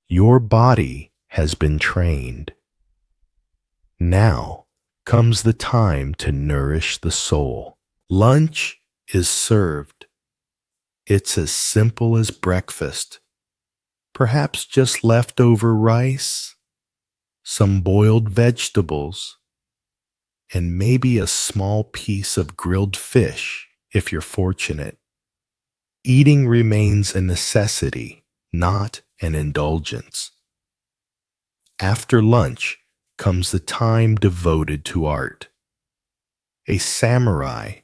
Your body has been trained. Now comes the time to nourish the soul. Lunch is served. It's as simple as breakfast. Perhaps just leftover rice, some boiled vegetables, and maybe a small piece of grilled fish if you're fortunate. Eating remains a necessity, not an indulgence. After lunch comes the time devoted to art. A samurai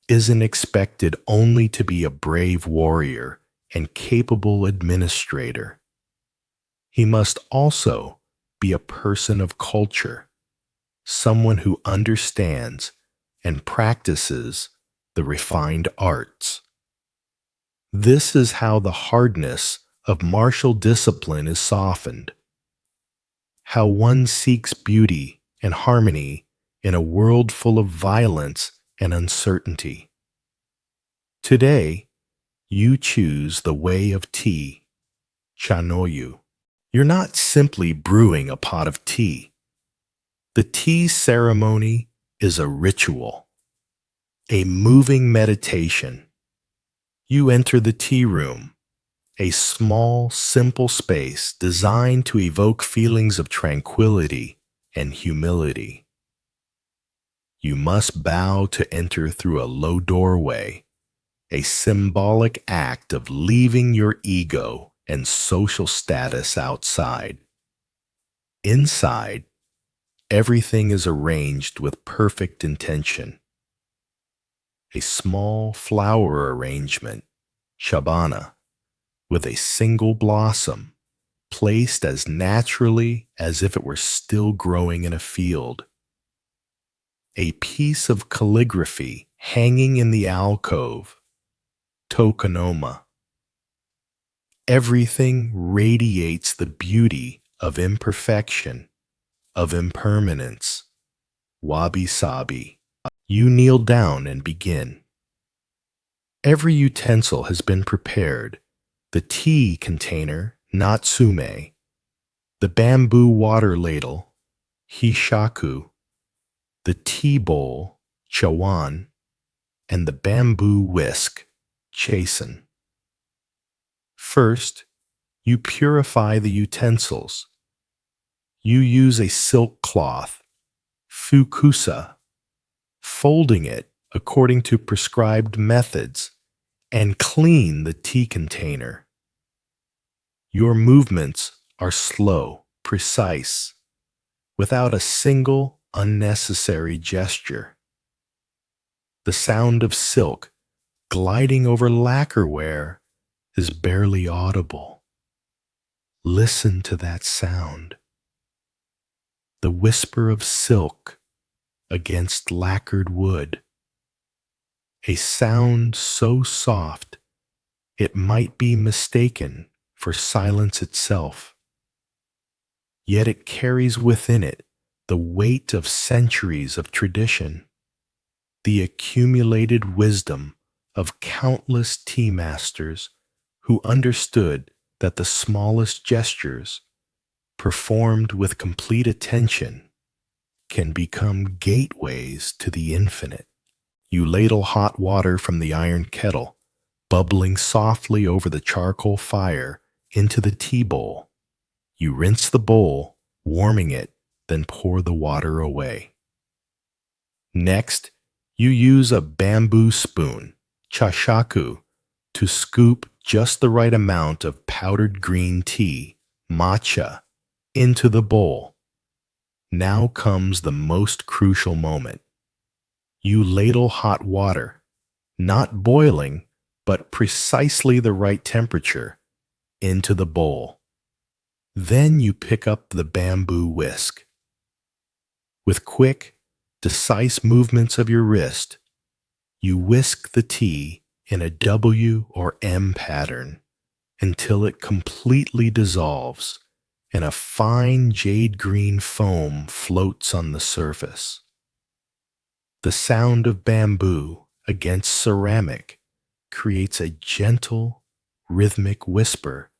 isn't expected only to be a brave warrior and capable administrator. He must also be a person of culture, someone who understands and practices the refined arts. This is how the hardness of martial discipline is softened, how one seeks beauty and harmony in a world full of violence and uncertainty. Today, you choose the way of tea, chanoyu. You're not simply brewing a pot of tea. The tea ceremony is a ritual. A moving meditation. You enter the tea room, a small, simple space designed to evoke feelings of tranquility and humility. You must bow to enter through a low doorway, a symbolic act of leaving your ego and social status outside. Inside, everything is arranged with perfect intention. A small flower arrangement, shabana, with a single blossom, placed as naturally as if it were still growing in a field. A piece of calligraphy hanging in the alcove, tokonoma. Everything radiates the beauty of imperfection, of impermanence, wabi-sabi. You kneel down and begin. Every utensil has been prepared. The tea container, natsume, the bamboo water ladle, hishaku, the tea bowl, chawan, and the bamboo whisk, chasen. First, you purify the utensils. You use a silk cloth, fukusa, folding it according to prescribed methods, and clean the tea container. Your movements are slow, precise, without a single unnecessary gesture. The sound of silk gliding over lacquerware is barely audible. Listen to that sound. The whisper of silk against lacquered wood. A sound so soft it might be mistaken for silence itself. Yet it carries within it the weight of centuries of tradition, the accumulated wisdom of countless tea masters who understood that the smallest gestures, performed with complete attention, can become gateways to the infinite. You ladle hot water from the iron kettle, bubbling softly over the charcoal fire, into the tea bowl. You rinse the bowl, warming it, then pour the water away. Next, you use a bamboo spoon, chashaku, to scoop just the right amount of powdered green tea, matcha, into the bowl. Now comes the most crucial moment. You ladle hot water, not boiling, but precisely the right temperature, into the bowl. Then you pick up the bamboo whisk. With quick, decisive movements of your wrist, you whisk the tea in a W or M pattern until it completely dissolves and a fine jade green foam floats on the surface. The sound of bamboo against ceramic creates a gentle, rhythmic whisper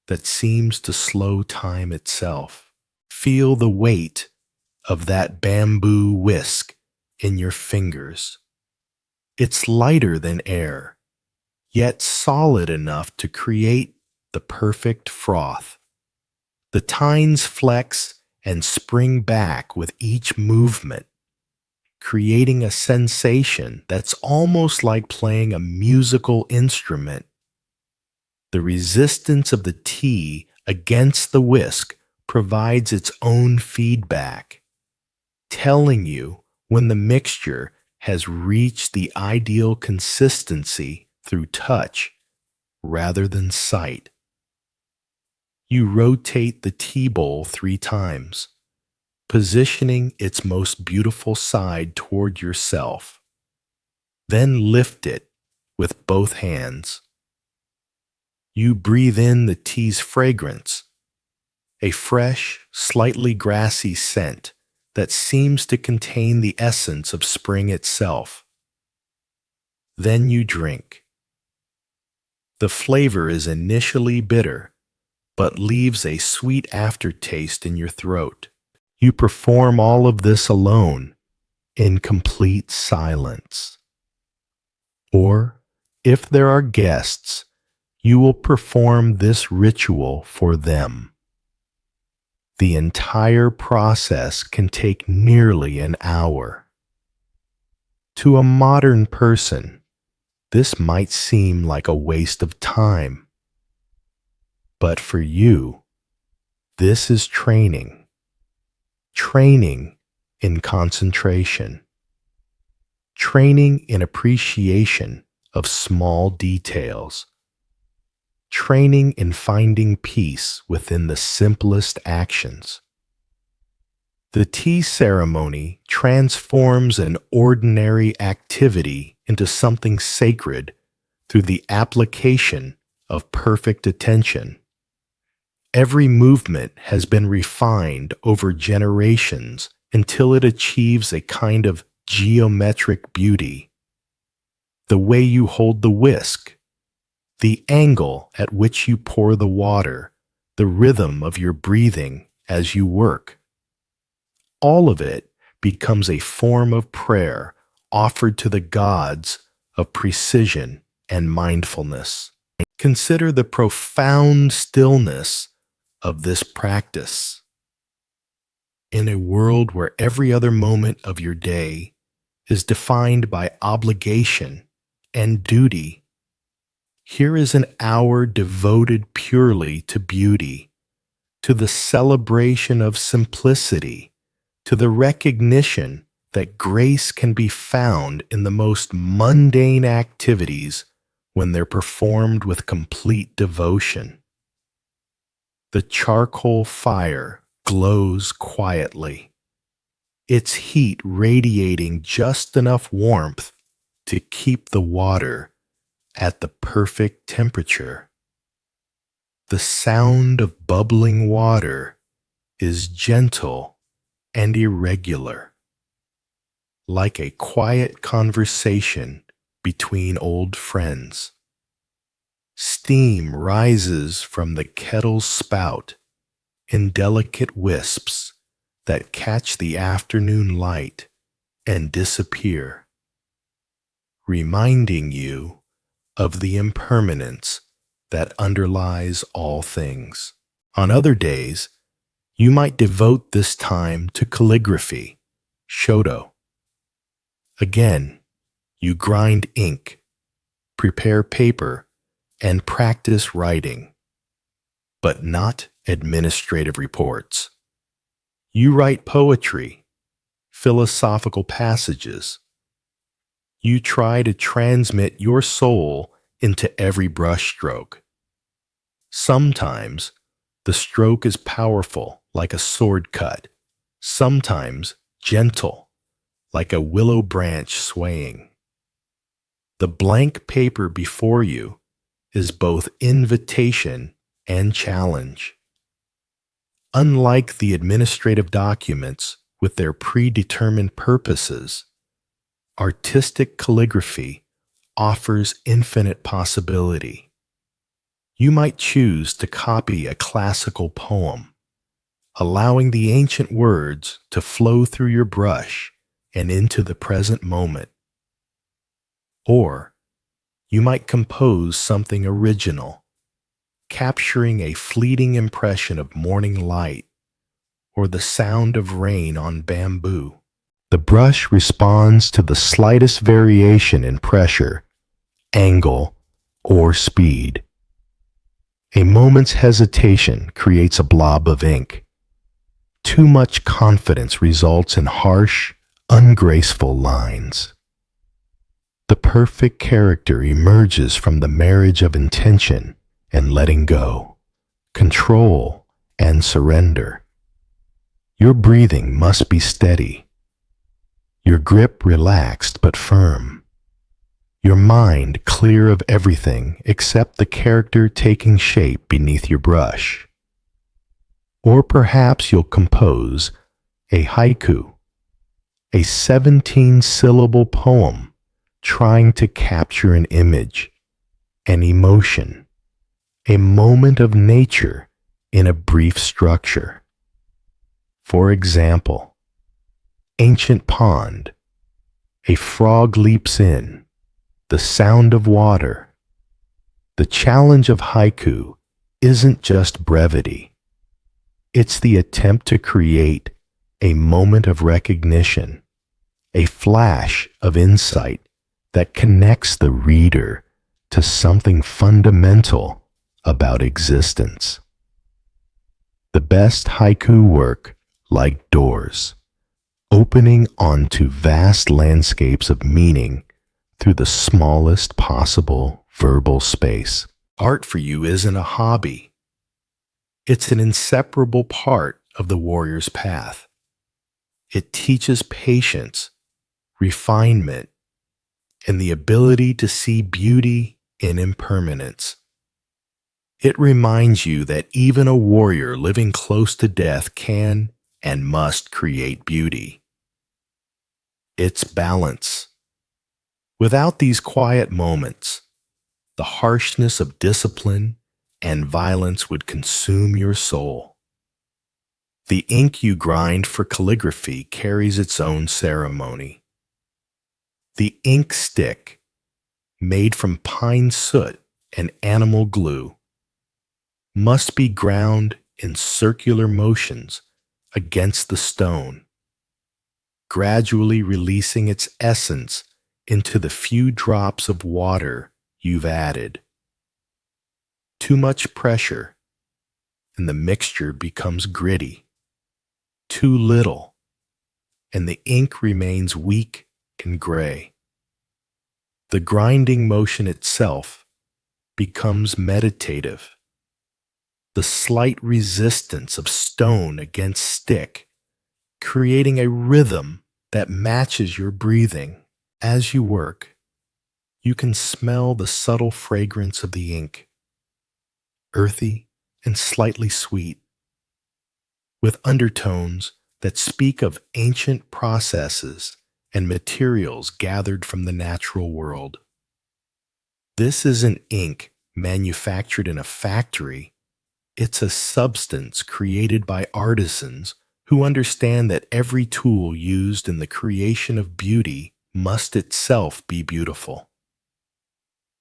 that seems to slow time itself. Feel the weight of that bamboo whisk in your fingers. It's lighter than air, yet solid enough to create the perfect froth. The tines flex and spring back with each movement, creating a sensation that's almost like playing a musical instrument. The resistance of the tea against the whisk provides its own feedback, telling you when the mixture has reached the ideal consistency through touch rather than sight. You rotate the tea bowl 3 times, positioning its most beautiful side toward yourself. Then lift it with both hands. You breathe in the tea's fragrance, a fresh, slightly grassy scent that seems to contain the essence of spring itself. Then you drink. The flavor is initially bitter, but leaves a sweet aftertaste in your throat. You perform all of this alone, in complete silence. If there are guests, you will perform this ritual for them. The entire process can take nearly an hour. To a modern person, this might seem like a waste of time. But for you, this is training. Training in concentration. Training in appreciation of small details. Training in finding peace within the simplest actions. The tea ceremony transforms an ordinary activity into something sacred through the application of perfect attention. Every movement has been refined over generations until it achieves a kind of geometric beauty. The way you hold the whisk, the angle at which you pour the water, the rhythm of your breathing as you work. All of it becomes a form of prayer offered to the gods of precision and mindfulness. Consider the profound stillness of this practice. In a world where every other moment of your day is defined by obligation and duty, here is an hour devoted purely to beauty, to the celebration of simplicity, to the recognition that grace can be found in the most mundane activities when they're performed with complete devotion. The charcoal fire glows quietly, its heat radiating just enough warmth to keep the water at the perfect temperature. The sound of bubbling water is gentle and irregular, like a quiet conversation between old friends. Steam rises from the kettle's spout in delicate wisps that catch the afternoon light and disappear, reminding you of the impermanence that underlies all things. On other days, you might devote this time to calligraphy, shoto. Again, you grind ink, prepare paper, and practice writing, but not administrative reports. You write poetry, philosophical passages. You try to transmit your soul into every brushstroke. Sometimes the stroke is powerful, like a sword cut, sometimes gentle, like a willow branch swaying. The blank paper before you is both invitation and challenge. Unlike the administrative documents with their predetermined purposes, artistic calligraphy offers infinite possibility. You might choose to copy a classical poem, allowing the ancient words to flow through your brush and into the present moment. Or you might compose something original, capturing a fleeting impression of morning light or the sound of rain on bamboo. The brush responds to the slightest variation in pressure, angle, or speed. A moment's hesitation creates a blob of ink. Too much confidence results in harsh, ungraceful lines. The perfect character emerges from the marriage of intention and letting go, control, and surrender. Your breathing must be steady, your grip relaxed but firm, your mind clear of everything except the character taking shape beneath your brush. Or perhaps you'll compose a haiku, a 17-syllable poem trying to capture an image, an emotion, a moment of nature in a brief structure. For example, ancient pond, a frog leaps in, the sound of water. The challenge of haiku isn't just brevity. It's the attempt to create a moment of recognition, a flash of insight that connects the reader to something fundamental about existence. The best haiku work like doors, opening onto vast landscapes of meaning through the smallest possible verbal space. Art for you isn't a hobby. It's an inseparable part of the warrior's path. It teaches patience, refinement, and the ability to see beauty in impermanence. It reminds you that even a warrior living close to death can and must create beauty. It's balance. Without these quiet moments, the harshness of discipline and violence would consume your soul. The ink you grind for calligraphy carries its own ceremony. The ink stick, made from pine soot and animal glue, must be ground in circular motions against the stone, gradually releasing its essence into the few drops of water you've added. Too much pressure, and the mixture becomes gritty. Too little, and the ink remains weak and gray. The grinding motion itself becomes meditative. The slight resistance of stone against stick, creating a rhythm that matches your breathing. As you work, you can smell the subtle fragrance of the ink, earthy and slightly sweet, with undertones that speak of ancient processes and materials gathered from the natural world. This isn't ink manufactured in a factory. It's a substance created by artisans who understand that every tool used in the creation of beauty must itself be beautiful.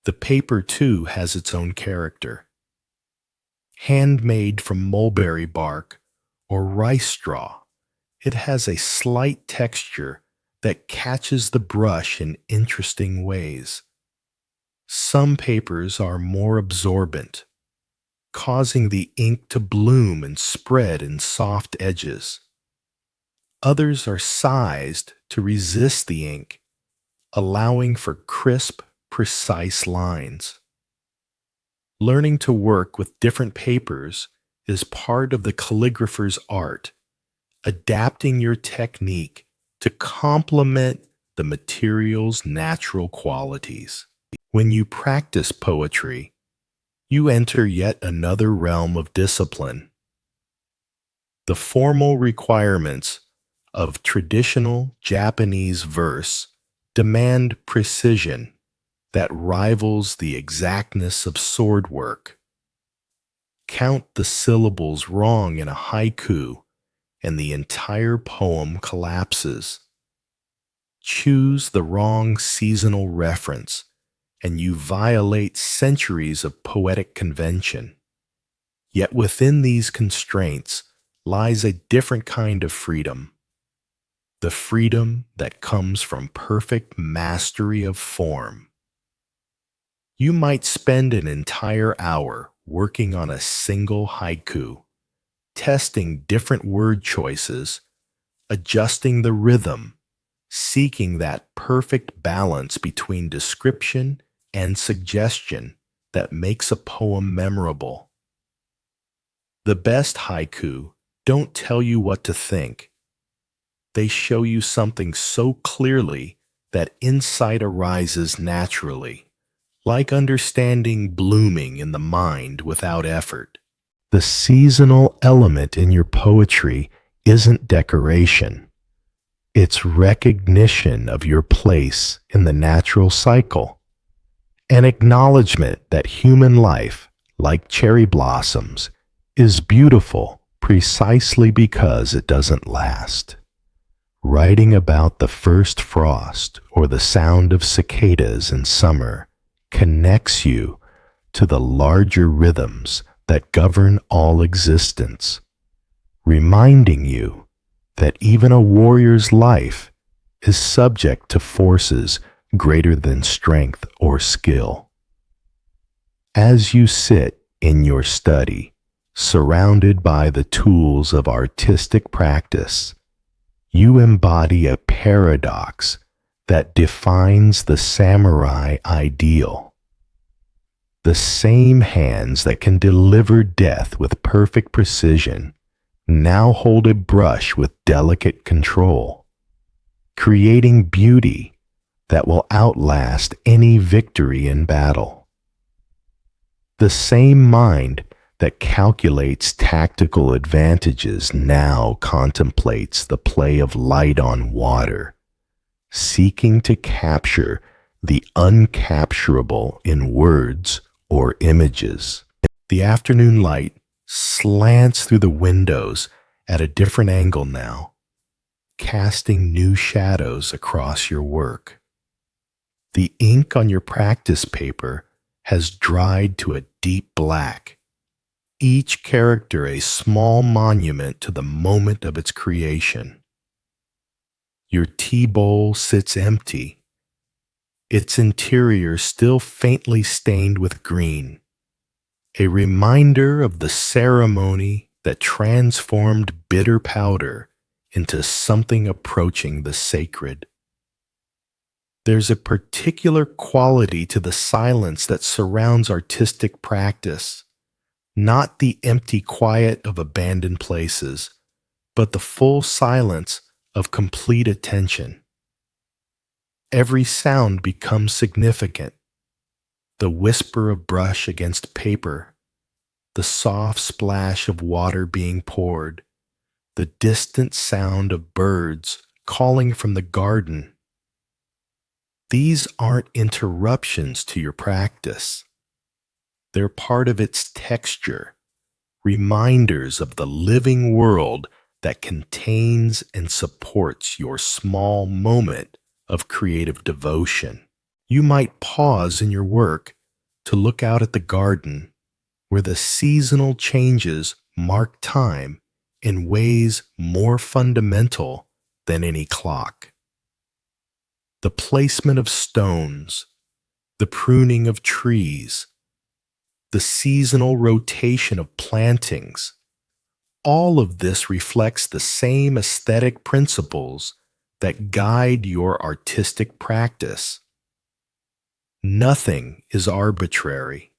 The paper, too, has its own character. Handmade from mulberry bark or rice straw, it has a slight texture that catches the brush in interesting ways. Some papers are more absorbent, causing the ink to bloom and spread in soft edges. Others are sized to resist the ink, allowing for crisp, precise lines. Learning to work with different papers is part of the calligrapher's art, adapting your technique to complement the material's natural qualities. When you practice poetry, you enter yet another realm of discipline. The formal requirements of traditional Japanese verse demand precision that rivals the exactness of sword work. Count the syllables wrong in a haiku, and the entire poem collapses. Choose the wrong seasonal reference, and you violate centuries of poetic convention. Yet within these constraints lies a different kind of freedom. The freedom that comes from perfect mastery of form. You might spend an entire hour working on a single haiku, testing different word choices, adjusting the rhythm, seeking that perfect balance between description and suggestion that makes a poem memorable. The best haiku don't tell you what to think. They show you something so clearly that insight arises naturally, like understanding blooming in the mind without effort. The seasonal element in your poetry isn't decoration. It's recognition of your place in the natural cycle, an acknowledgement that human life, like cherry blossoms, is beautiful precisely because it doesn't last. Writing about the first frost or the sound of cicadas in summer connects you to the larger rhythms that govern all existence, reminding you that even a warrior's life is subject to forces greater than strength or skill. As you sit in your study, surrounded by the tools of artistic practice, you embody a paradox that defines the samurai ideal. The same hands that can deliver death with perfect precision now hold a brush with delicate control, creating beauty that will outlast any victory in battle. The same mind that calculates tactical advantages now contemplates the play of light on water, seeking to capture the uncapturable in words or images. The afternoon light slants through the windows at a different angle now, casting new shadows across your work. The ink on your practice paper has dried to a deep black, each character a small monument to the moment of its creation. Your tea bowl sits empty, its interior still faintly stained with green, a reminder of the ceremony that transformed bitter powder into something approaching the sacred. There's a particular quality to the silence that surrounds artistic practice, not the empty quiet of abandoned places, but the full silence of complete attention. Every sound becomes significant. The whisper of brush against paper, the soft splash of water being poured, the distant sound of birds calling from the garden. These aren't interruptions to your practice. They're part of its texture, reminders of the living world that contains and supports your small moment of creative devotion. You might pause in your work to look out at the garden where the seasonal changes mark time in ways more fundamental than any clock. The placement of stones, the pruning of trees, the seasonal rotation of plantings, all of this reflects the same aesthetic principles that guide your artistic practice. Nothing is arbitrary.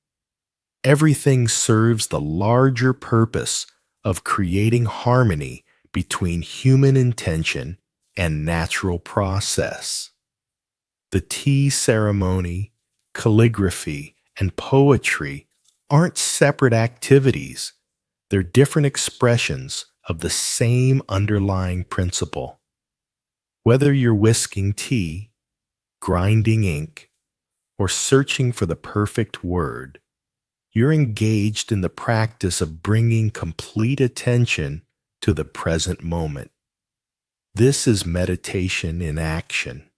Everything serves the larger purpose of creating harmony between human intention and natural process. The tea ceremony, calligraphy, and poetry aren't separate activities. They're different expressions of the same underlying principle. Whether you're whisking tea, grinding ink, or searching for the perfect word, you're engaged in the practice of bringing complete attention to the present moment. This is meditation in action.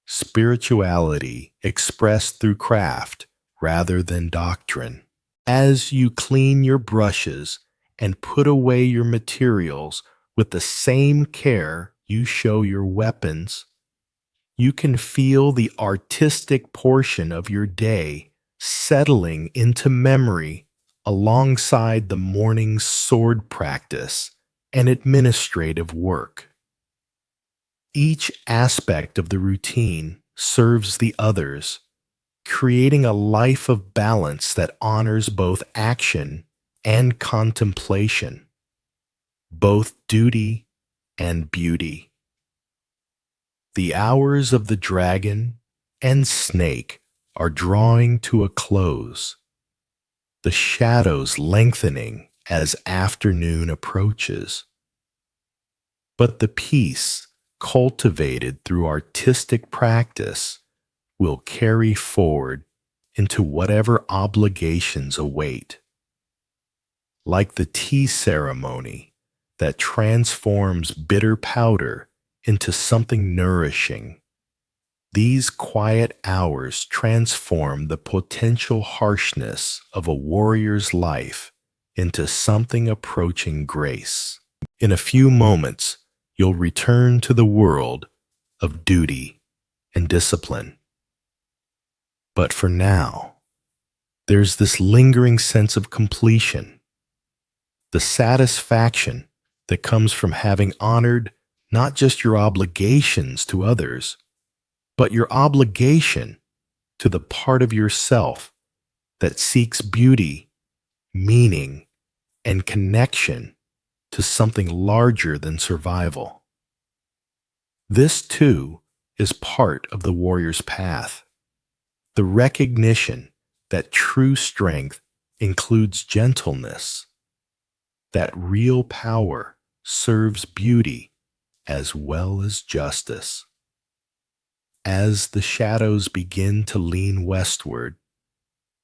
Spirituality expressed through craft rather than doctrine. As you clean your brushes and put away your materials with the same care you show your weapons, you can feel the artistic portion of your day settling into memory alongside the morning's sword practice and administrative work. Each aspect of the routine serves the others, creating a life of balance that honors both action and contemplation, both duty and beauty. The hours of the dragon and snake are drawing to a close, the shadows lengthening as afternoon approaches. But the peace cultivated through artistic practice will carry forward into whatever obligations await. Like the tea ceremony that transforms bitter powder into something nourishing. These quiet hours transform the potential harshness of a warrior's life into something approaching grace. In a few moments, you'll return to the world of duty and discipline. But for now, there's this lingering sense of completion, the satisfaction that comes from having honored not just your obligations to others, but your obligation to the part of yourself that seeks beauty, meaning, and connection to something larger than survival. This, too, is part of the warrior's path. The recognition that true strength includes gentleness, that real power serves beauty as well as justice. As the shadows begin to lean westward,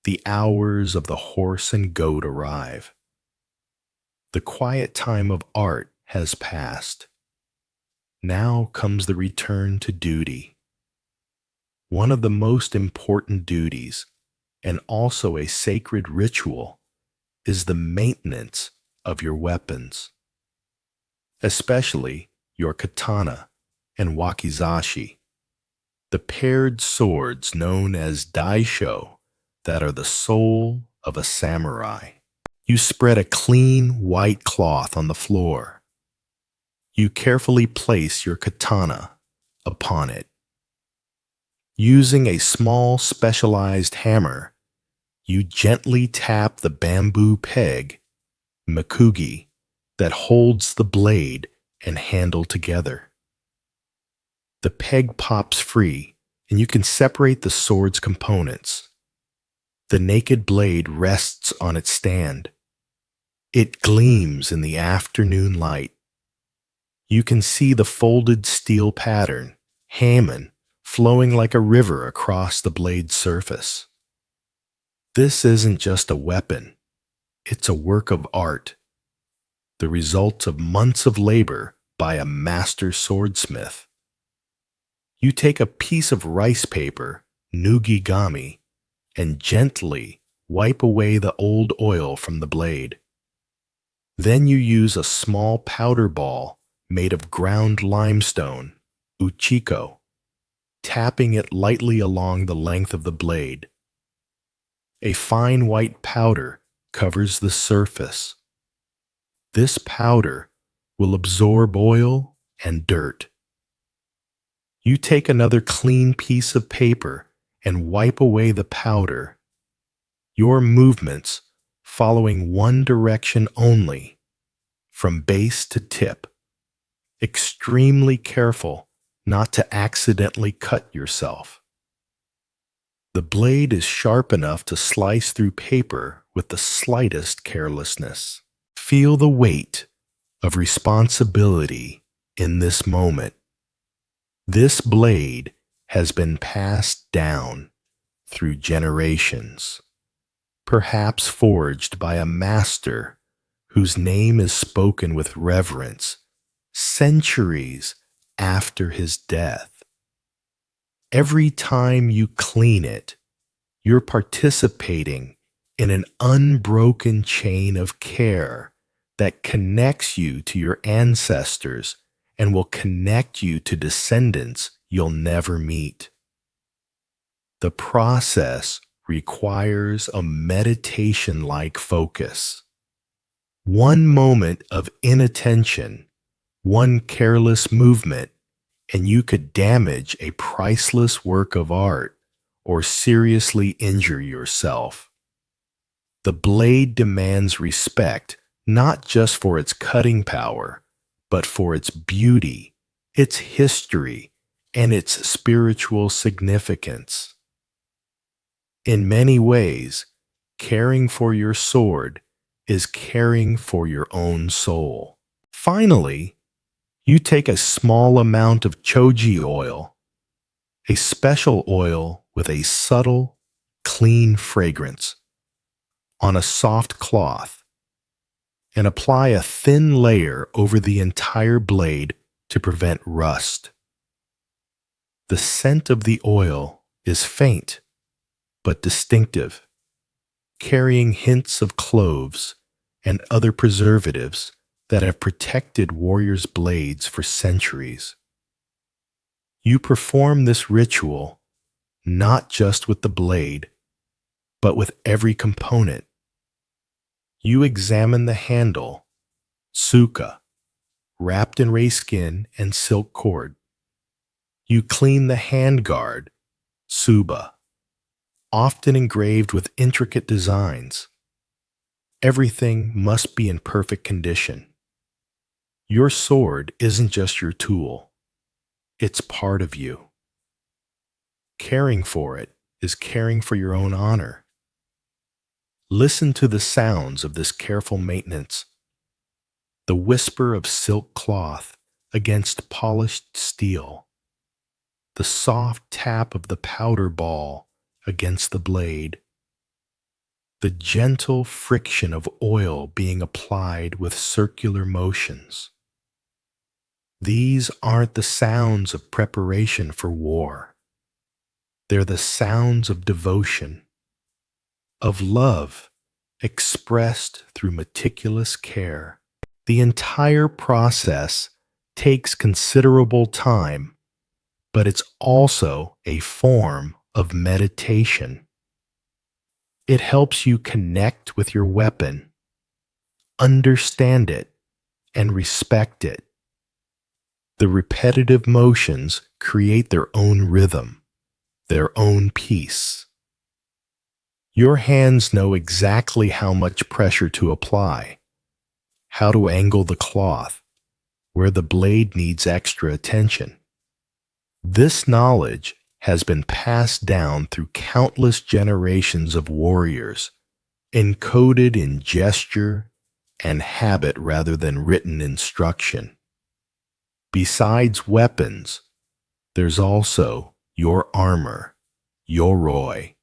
the hours of the horse and goat arrive. The quiet time of art has passed. Now comes the return to duty. One of the most important duties, and also a sacred ritual, is the maintenance of your weapons, especially your katana and wakizashi, the paired swords known as daisho that are the soul of a samurai. You spread a clean white cloth on the floor. You carefully place your katana upon it. Using a small specialized hammer, you gently tap the bamboo peg, mikugi, that holds the blade and handle together. The peg pops free, and you can separate the sword's components. The naked blade rests on its stand. It gleams in the afternoon light. You can see the folded steel pattern, hamon, flowing like a river across the blade's surface. This isn't just a weapon. It's a work of art, the result of months of labor by a master swordsmith. You take a piece of rice paper, nugigami, and gently wipe away the old oil from the blade. Then you use a small powder ball made of ground limestone, uchiko, tapping it lightly along the length of the blade. A fine white powder covers the surface. This powder will absorb oil and dirt. You take another clean piece of paper and wipe away the powder. Your movements following one direction only, from base to tip. Extremely careful not to accidentally cut yourself. The blade is sharp enough to slice through paper with the slightest carelessness. Feel the weight of responsibility in this moment. This blade has been passed down through generations, perhaps forged by a master whose name is spoken with reverence centuries after his death. Every time you clean it, you're participating in an unbroken chain of care that connects you to your ancestors and will connect you to descendants you'll never meet. The process requires a meditation-like focus. One moment of inattention, one careless movement, and you could damage a priceless work of art or seriously injure yourself. The blade demands respect not just for its cutting power, but for its beauty, its history, and its spiritual significance. In many ways, caring for your sword is caring for your own soul. Finally, you take a small amount of choji oil, a special oil with a subtle, clean fragrance, on a soft cloth, and apply a thin layer over the entire blade to prevent rust. The scent of the oil is faint but distinctive, carrying hints of cloves and other preservatives that have protected warriors' blades for centuries. You perform this ritual not just with the blade, but with every component. You examine the handle, suka, wrapped in ray skin and silk cord. You clean the handguard, suba, often engraved with intricate designs. Everything must be in perfect condition. Your sword isn't just your tool, it's part of you. Caring for it is caring for your own honor. Listen to the sounds of this careful maintenance. The whisper of silk cloth against polished steel. The soft tap of the powder ball against the blade. The gentle friction of oil being applied with circular motions. These aren't the sounds of preparation for war. They're the sounds of devotion, of love expressed through meticulous care. The entire process takes considerable time, but it's also a form of meditation. It helps you connect with your weapon, understand it, and respect it. The repetitive motions create their own rhythm, their own peace. Your hands know exactly how much pressure to apply, how to angle the cloth, where the blade needs extra attention. This knowledge has been passed down through countless generations of warriors, encoded in gesture and habit rather than written instruction. Besides weapons, there's also your armor, yoroi.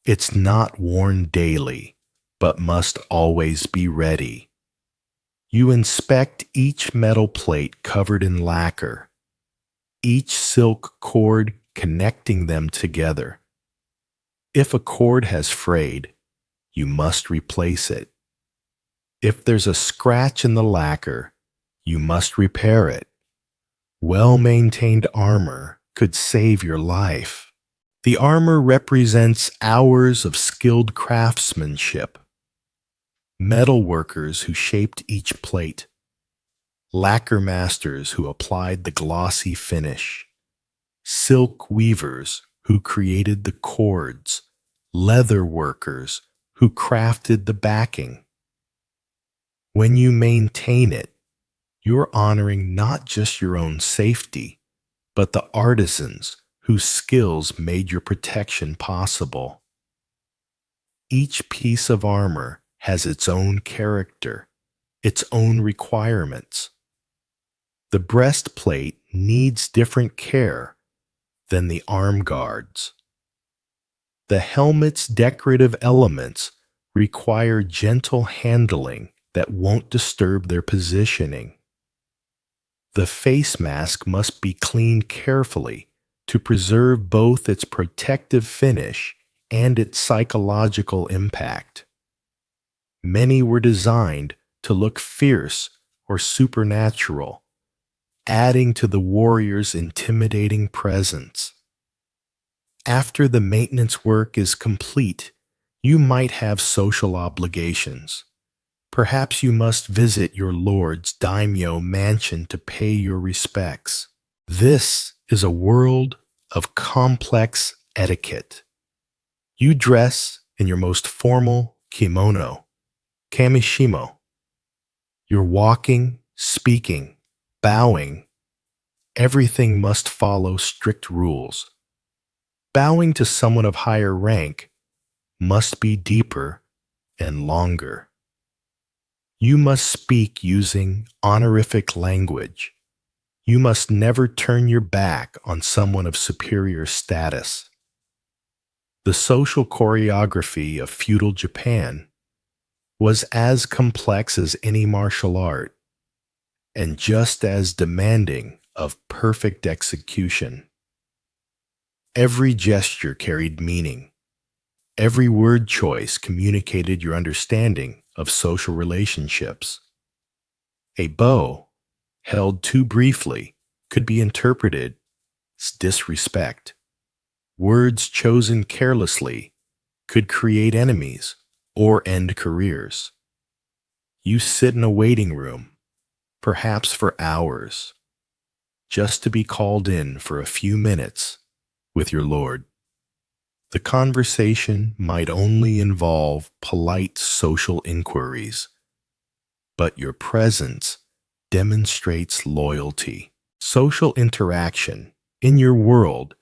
It's not worn daily, but must always be ready. You inspect each metal plate covered in lacquer, each silk cord connecting them together. If a cord has frayed, you must replace it. If there's a scratch in the lacquer, you must repair it. Well-maintained armor could save your life. The armor represents hours of skilled craftsmanship. Metal workers who shaped each plate, lacquer masters who applied the glossy finish, silk weavers who created the cords, leather workers who crafted the backing. When you maintain it, you're honoring not just your own safety, but the artisans whose skills made your protection possible. Each piece of armor has its own character, its own requirements. The breastplate needs different care than the arm guards. The helmet's decorative elements require gentle handling that won't disturb their positioning. The face mask must be cleaned carefully to preserve both its protective finish and its psychological impact. Many were designed to look fierce or supernatural, adding to the warrior's intimidating presence. After the maintenance work is complete, you might have social obligations. Perhaps you must visit your lord's daimyo mansion to pay your respects. This is a world of complex etiquette. You dress in your most formal kimono, kamishimo. You're walking, speaking, bowing. Everything must follow strict rules. Bowing to someone of higher rank must be deeper and longer. You must speak using honorific language. You must never turn your back on someone of superior status. The social choreography of feudal Japan was as complex as any martial art. and just as demanding of perfect execution. Every gesture carried meaning. Every word choice communicated your understanding of social relationships. A bow, held too briefly, could be interpreted as disrespect. Words chosen carelessly could create enemies or end careers. You sit in a waiting room, perhaps for hours, just to be called in for a few minutes with your Lord. The conversation might only involve polite social inquiries, but your presence demonstrates loyalty. Social interaction in your world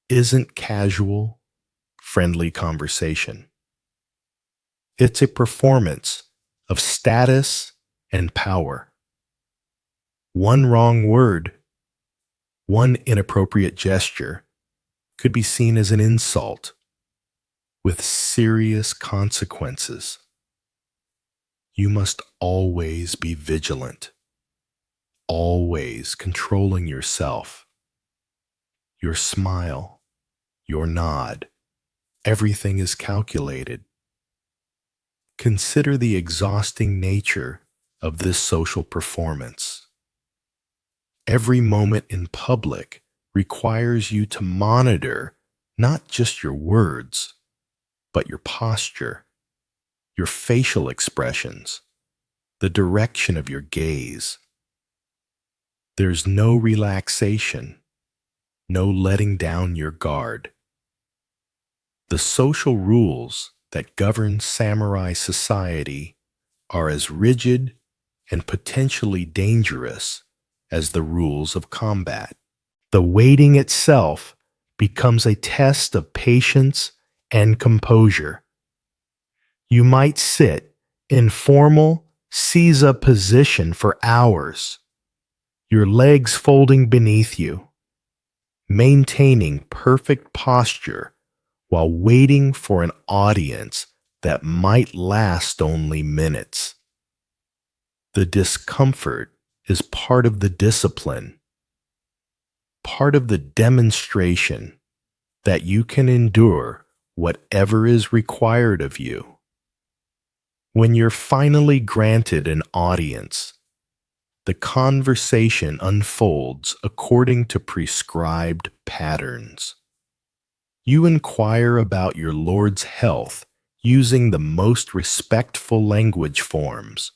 isn't casual, friendly conversation. It's a performance of status and power. One wrong word, one inappropriate gesture could be seen as an insult with serious consequences. You must always be vigilant, always controlling yourself. Your smile, your nod, everything is calculated. Consider the exhausting nature of this social performance. Every moment in public requires you to monitor not just your words, but your posture, your facial expressions, the direction of your gaze. There's no relaxation, no letting down your guard. The social rules that govern samurai society are as rigid and potentially dangerous as the rules of combat. The waiting itself becomes a test of patience and composure. You might sit in formal seiza position for hours, your legs folding beneath you, maintaining perfect posture while waiting for an audience that might last only minutes. The discomfort is part of the discipline, part of the demonstration that you can endure whatever is required of you. When you're finally granted an audience, the conversation unfolds according to prescribed patterns. You inquire about your Lord's health using the most respectful language forms.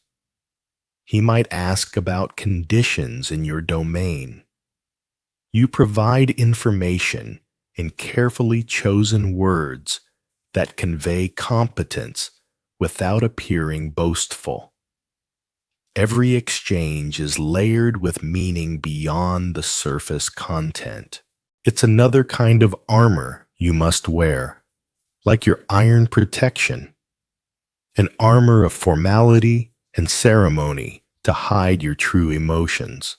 He might ask about conditions in your domain. You provide information in carefully chosen words that convey competence without appearing boastful. Every exchange is layered with meaning beyond the surface content. It's another kind of armor you must wear, like your iron protection, an armor of formality and ceremony to hide your true emotions.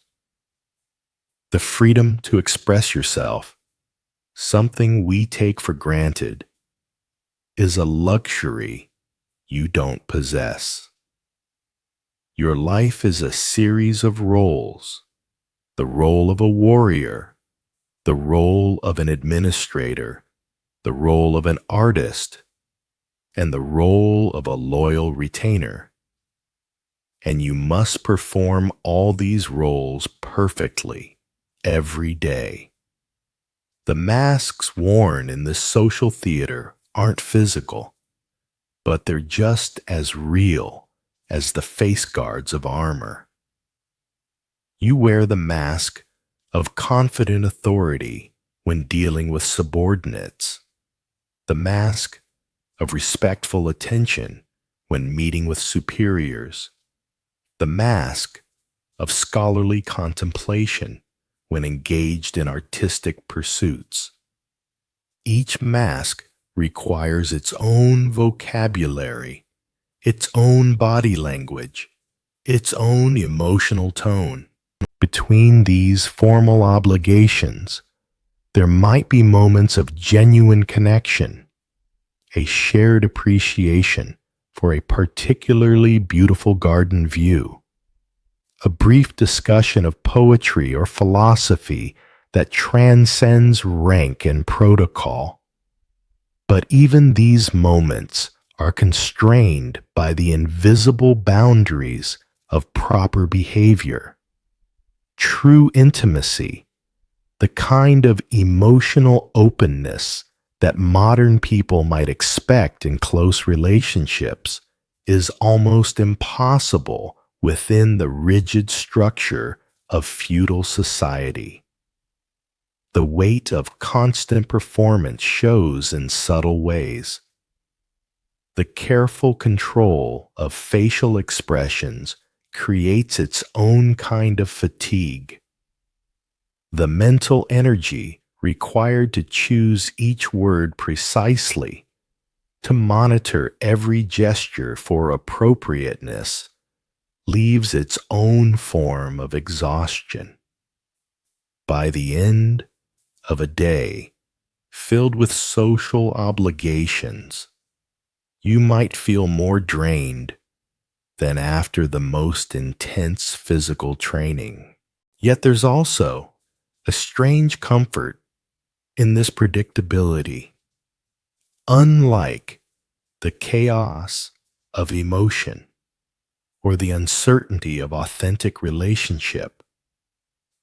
The freedom to express yourself, something we take for granted, is a luxury you don't possess. Your life is a series of roles: the role of a warrior, the role of an administrator, the role of an artist, and the role of a loyal retainer. And you must perform all these roles perfectly every day. The masks worn in this social theater aren't physical, but they're just as real as the face guards of armor. You wear the mask of confident authority when dealing with subordinates, the mask of respectful attention when meeting with superiors, the mask of scholarly contemplation when engaged in artistic pursuits. Each mask requires its own vocabulary, its own body language, its own emotional tone. Between these formal obligations, there might be moments of genuine connection, a shared appreciation for a particularly beautiful garden view, a brief discussion of poetry or philosophy that transcends rank and protocol. But even these moments are constrained by the invisible boundaries of proper behavior. True intimacy, the kind of emotional openness that modern people might expect in close relationships, is almost impossible within the rigid structure of feudal society. The weight of constant performance shows in subtle ways. The careful control of facial expressions creates its own kind of fatigue. The mental energy required to choose each word precisely, to monitor every gesture for appropriateness, leaves its own form of exhaustion. By the end of a day filled with social obligations, you might feel more drained than after the most intense physical training. Yet there's also a strange comfort in this predictability. Unlike the chaos of emotion or the uncertainty of authentic relationship,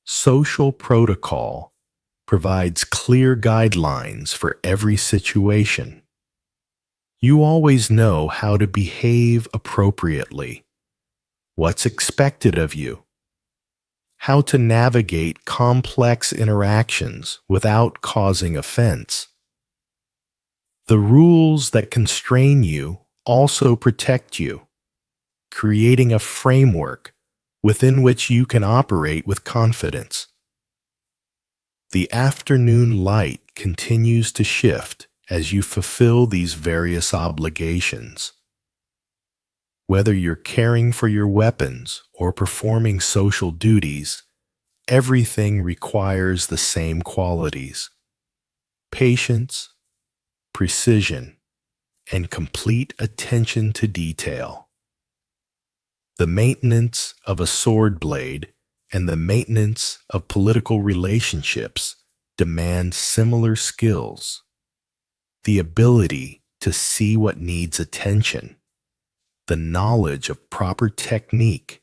social protocol provides clear guidelines for every situation. You always know how to behave appropriately, what's expected of you, how to navigate complex interactions without causing offense. The rules that constrain you also protect you, creating a framework within which you can operate with confidence. The afternoon light continues to shift as you fulfill these various obligations. Whether you're caring for your weapons or performing social duties, everything requires the same qualities: patience, precision, and complete attention to detail. The maintenance of a sword blade and the maintenance of political relationships demand similar skills. The ability to see what needs attention, the knowledge of proper technique,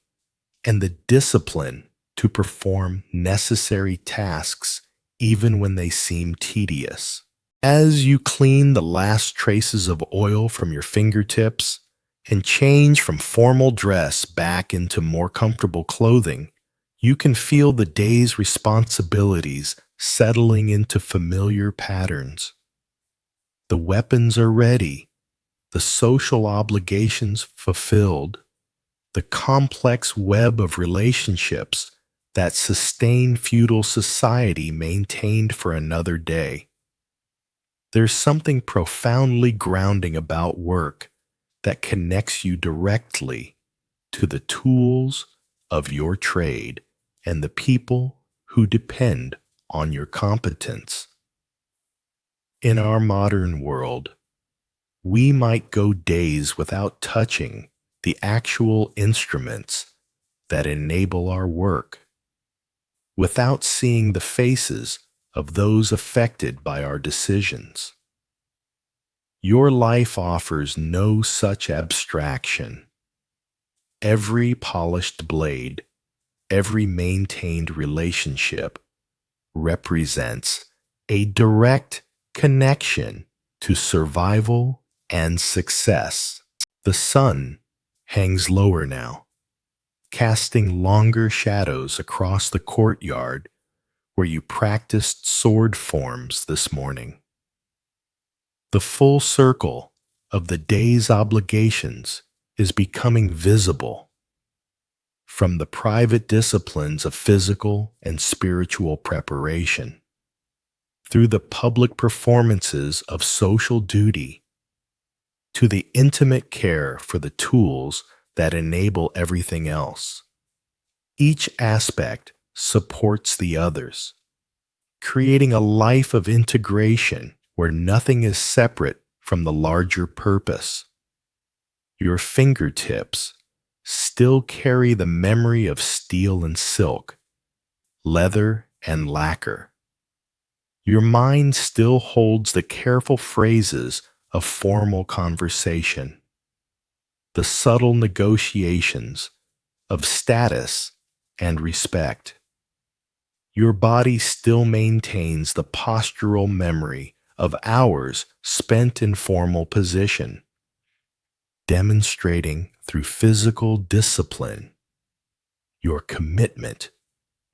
and the discipline to perform necessary tasks even when they seem tedious. As you clean the last traces of oil from your fingertips and change from formal dress back into more comfortable clothing, you can feel the day's responsibilities settling into familiar patterns. The weapons are ready, the social obligations fulfilled, the complex web of relationships that sustain feudal society maintained for another day. There's something profoundly grounding about work that connects you directly to the tools of your trade and the people who depend on your competence. In our modern world, we might go days without touching the actual instruments that enable our work, without seeing the faces of those affected by our decisions. Your life offers no such abstraction. Every polished blade, every maintained relationship represents a direct connection to survival and success. The sun hangs lower now, casting longer shadows across the courtyard where you practiced sword forms this morning. The full circle of the day's obligations is becoming visible, from the private disciplines of physical and spiritual preparation, through the public performances of social duty, to the intimate care for the tools that enable everything else. Each aspect supports the others, creating a life of integration where nothing is separate from the larger purpose. Your fingertips still carry the memory of steel and silk, leather and lacquer. Your mind still holds the careful phrases of formal conversation, the subtle negotiations of status and respect. Your body still maintains the postural memory of hours spent in formal position, demonstrating through physical discipline your commitment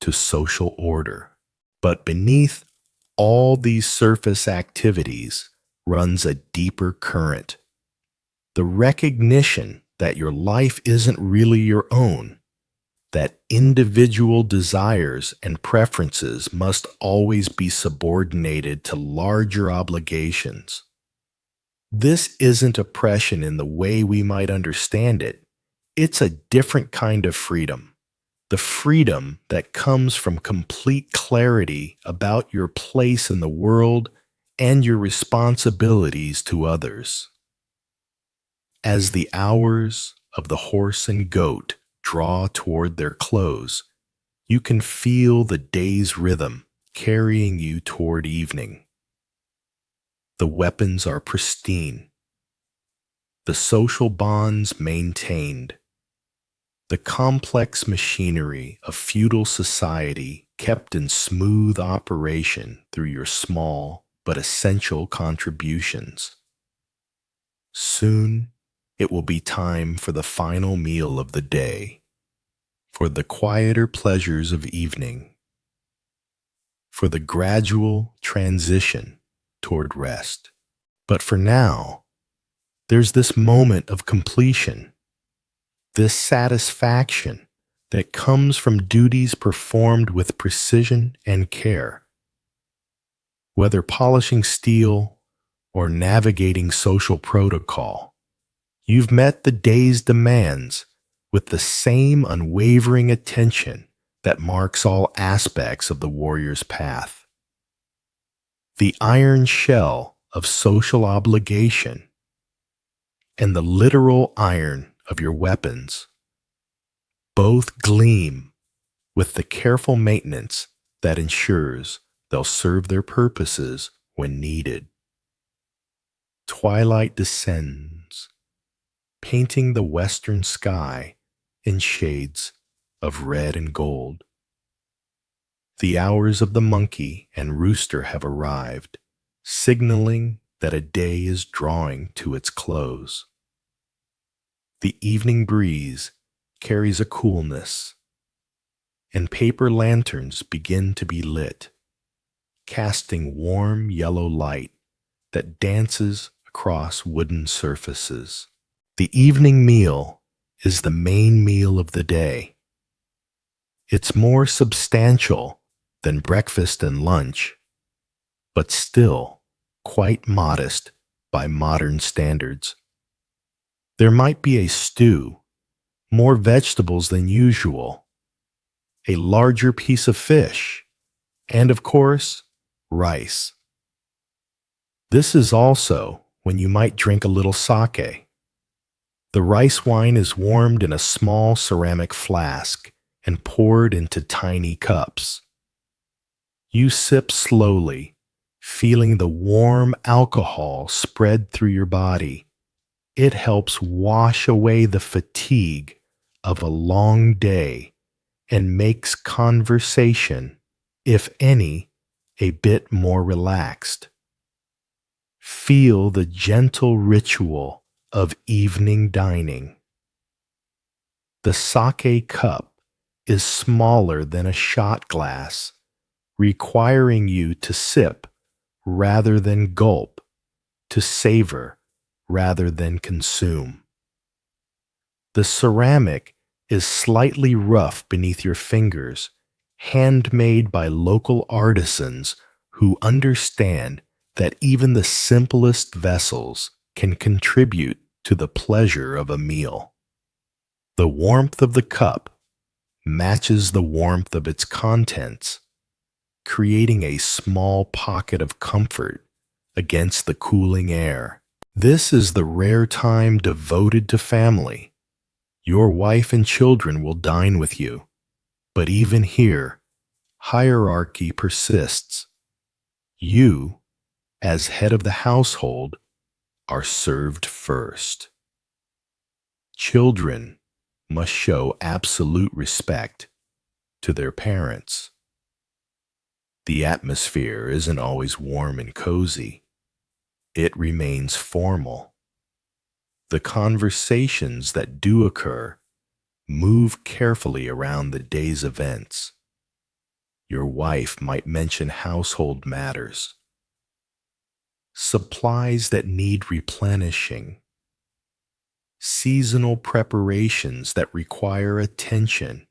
to social order. But beneath all these surface activities runs a deeper current. The recognition that your life isn't really your own, that individual desires and preferences must always be subordinated to larger obligations. This isn't oppression in the way we might understand it. It's a different kind of freedom. The freedom that comes from complete clarity about your place in the world and your responsibilities to others. As the hours of the horse and goat draw toward their close, you can feel the day's rhythm carrying you toward evening. The weapons are pristine, the social bonds maintained, the complex machinery of feudal society kept in smooth operation through your small but essential contributions. Soon, it will be time for the final meal of the day, for the quieter pleasures of evening, for the gradual transition toward rest. But for now, there's this moment of completion, this satisfaction that comes from duties performed with precision and care. Whether polishing steel or navigating social protocol, you've met the day's demands with the same unwavering attention that marks all aspects of the warrior's path. The iron shell of social obligation and the literal iron of your weapons both gleam with the careful maintenance that ensures they'll serve their purposes when needed. Twilight descends, painting the western sky in shades of red and gold. The hours of the monkey and rooster have arrived, signaling that a day is drawing to its close. The evening breeze carries a coolness, and paper lanterns begin to be lit, casting warm yellow light that dances across wooden surfaces. The evening meal is the main meal of the day. It's more substantial than breakfast and lunch, but still quite modest by modern standards. There might be a stew, more vegetables than usual, a larger piece of fish, and of course, rice. This is also when you might drink a little sake. The rice wine is warmed in a small ceramic flask and poured into tiny cups. You sip slowly, feeling the warm alcohol spread through your body. It helps wash away the fatigue of a long day and makes conversation, if any, a bit more relaxed. Feel the gentle ritual of evening dining. The sake cup is smaller than a shot glass, requiring you to sip rather than gulp, to savor rather than consume. The ceramic is slightly rough beneath your fingers, handmade by local artisans who understand that even the simplest vessels can contribute to the pleasure of a meal. The warmth of the cup matches the warmth of its contents, creating a small pocket of comfort against the cooling air. This is the rare time devoted to family, Your wife and children will dine with you, but even here, hierarchy persists. You, as head of the household, are served first. Children must show absolute respect to their parents. The atmosphere isn't always warm and cozy. It remains formal. The conversations that do occur move carefully around the day's events. Your wife might mention household matters, supplies that need replenishing, seasonal preparations that require attention,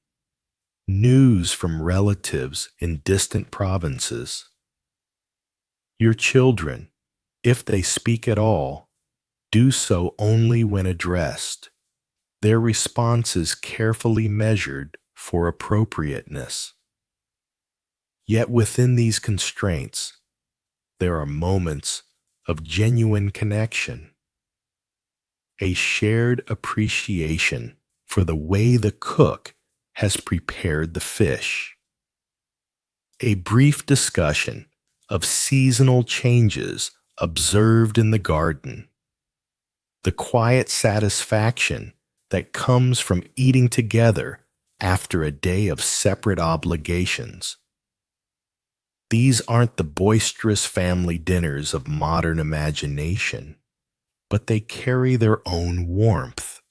news from relatives in distant provinces. Your children, if they speak at all, do so only when addressed. Their response is carefully measured for appropriateness. Yet within these constraints, there are moments of genuine connection, a shared appreciation for the way the cook has prepared the fish, a brief discussion of seasonal changes observed in the garden, the quiet satisfaction that comes from eating together after a day of separate obligations. These aren't the boisterous family dinners of modern imagination, but they carry their own warmth,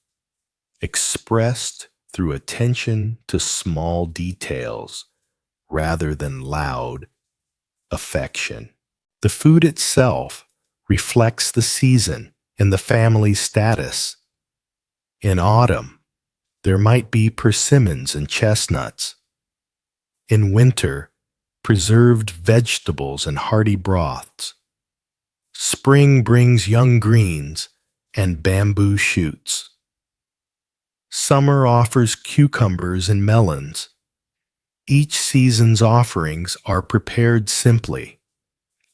expressed through attention to small details rather than loud affection. The food itself reflects the season and the family's status. In autumn, there might be persimmons and chestnuts. In winter, preserved vegetables and hearty broths. Spring brings young greens and bamboo shoots. Summer offers cucumbers and melons. Each season's offerings are prepared simply,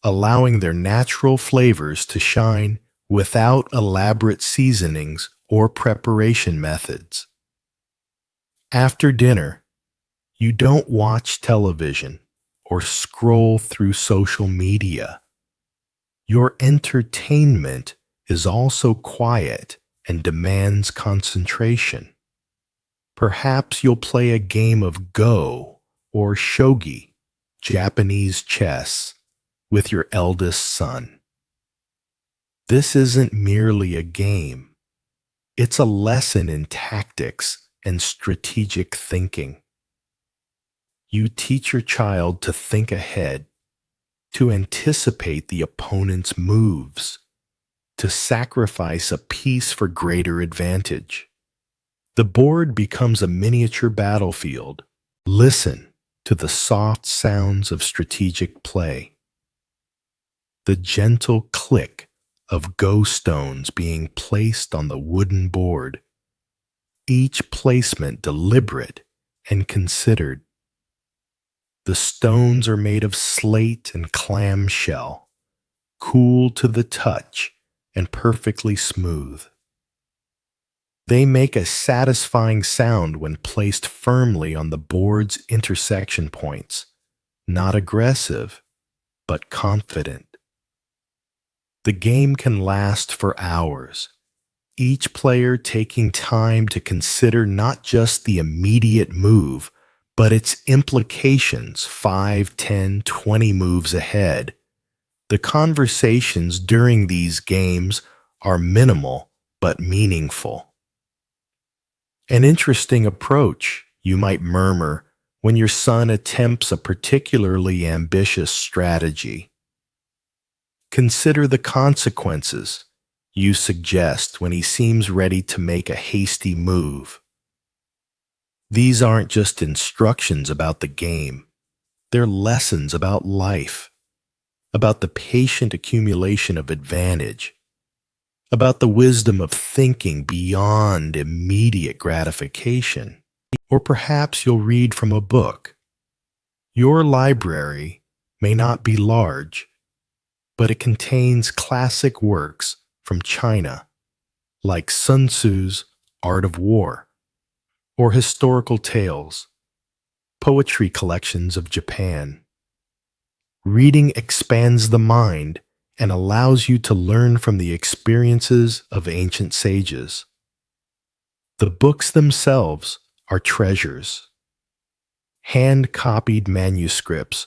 allowing their natural flavors to shine without elaborate seasonings or preparation methods. After dinner, you don't watch television or scroll through social media. Your entertainment is also quiet and demands concentration. Perhaps you'll play a game of Go or Shogi, Japanese chess, with your eldest son. This isn't merely a game. It's a lesson in tactics and strategic thinking. You teach your child to think ahead, to anticipate the opponent's moves, to sacrifice a piece for greater advantage. The board becomes a miniature battlefield. Listen to the soft sounds of strategic play, the gentle click of go stones being placed on the wooden board, each placement deliberate and considered. The stones are made of slate and clamshell, cool to the touch and perfectly smooth. They make a satisfying sound when placed firmly on the board's intersection points, not aggressive, but confident. The game can last for hours, each player taking time to consider not just the immediate move, but its implications 5, 10, 20 moves ahead. The conversations during these games are minimal but meaningful. An interesting approach, you might murmur, when your son attempts a particularly ambitious strategy. Consider the consequences, you suggest when he seems ready to make a hasty move. These aren't just instructions about the game. They're lessons about life, about the patient accumulation of advantage, about the wisdom of thinking beyond immediate gratification. Or perhaps you'll read from a book. Your library may not be large, but it contains classic works from China, like Sun Tzu's Art of War, or historical tales, poetry collections of Japan. Reading expands the mind and allows you to learn from the experiences of ancient sages. The books themselves are treasures. Hand-copied manuscripts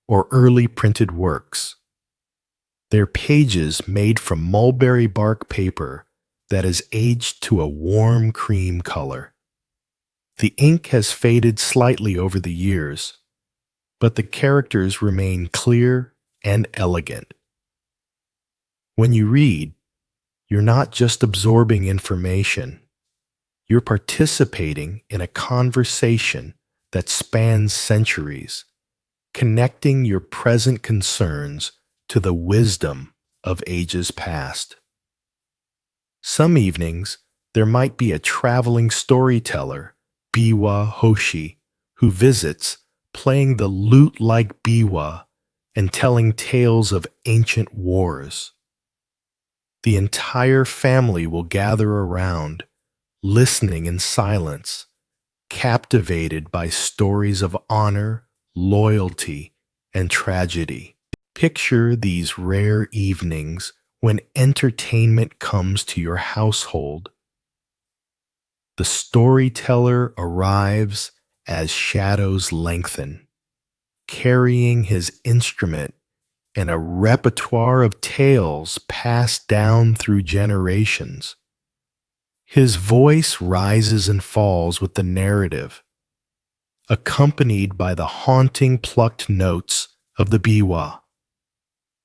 or early printed works. Their pages made from mulberry bark paper that is aged to a warm cream color. The ink has faded slightly over the years, but the characters remain clear and elegant. When you read, you're not just absorbing information, you're participating in a conversation that spans centuries, connecting your present concerns to the wisdom of ages past. Some evenings, there might be a traveling storyteller, biwa hoshi, who visits, playing the lute-like biwa and telling tales of ancient wars. The entire family will gather around, listening in silence, captivated by stories of honor, loyalty, and tragedy. Picture these rare evenings when entertainment comes to your household. The storyteller arrives as shadows lengthen, carrying his instrument and a repertoire of tales passed down through generations. His voice rises and falls with the narrative, accompanied by the haunting plucked notes of the biwa.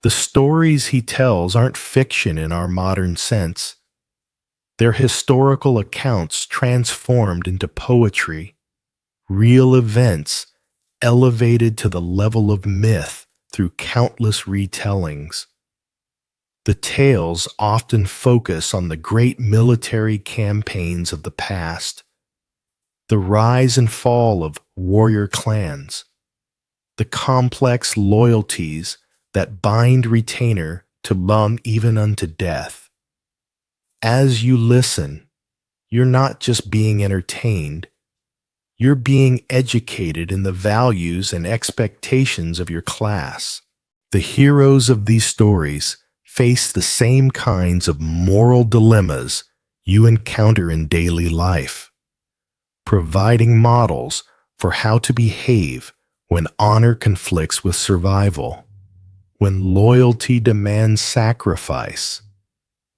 The stories he tells aren't fiction in our modern sense. They're historical accounts transformed into poetry, real events elevated to the level of myth through countless retellings. The tales often focus on the great military campaigns of the past, the rise and fall of warrior clans, the complex loyalties that bind retainer to lum even unto death. As you listen, you're not just being entertained, you're being educated in the values and expectations of your class. The heroes of these stories face the same kinds of moral dilemmas you encounter in daily life, providing models for how to behave when honor conflicts with survival, when loyalty demands sacrifice,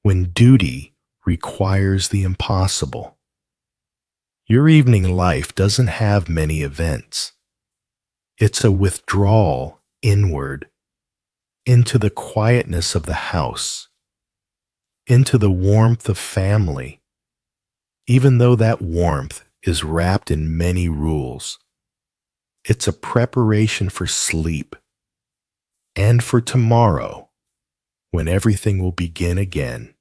when duty requires the impossible. Your evening life doesn't have many events. It's a withdrawal inward, into the quietness of the house, into the warmth of family, even though that warmth is wrapped in many rules. It's a preparation for sleep and for tomorrow, when everything will begin again,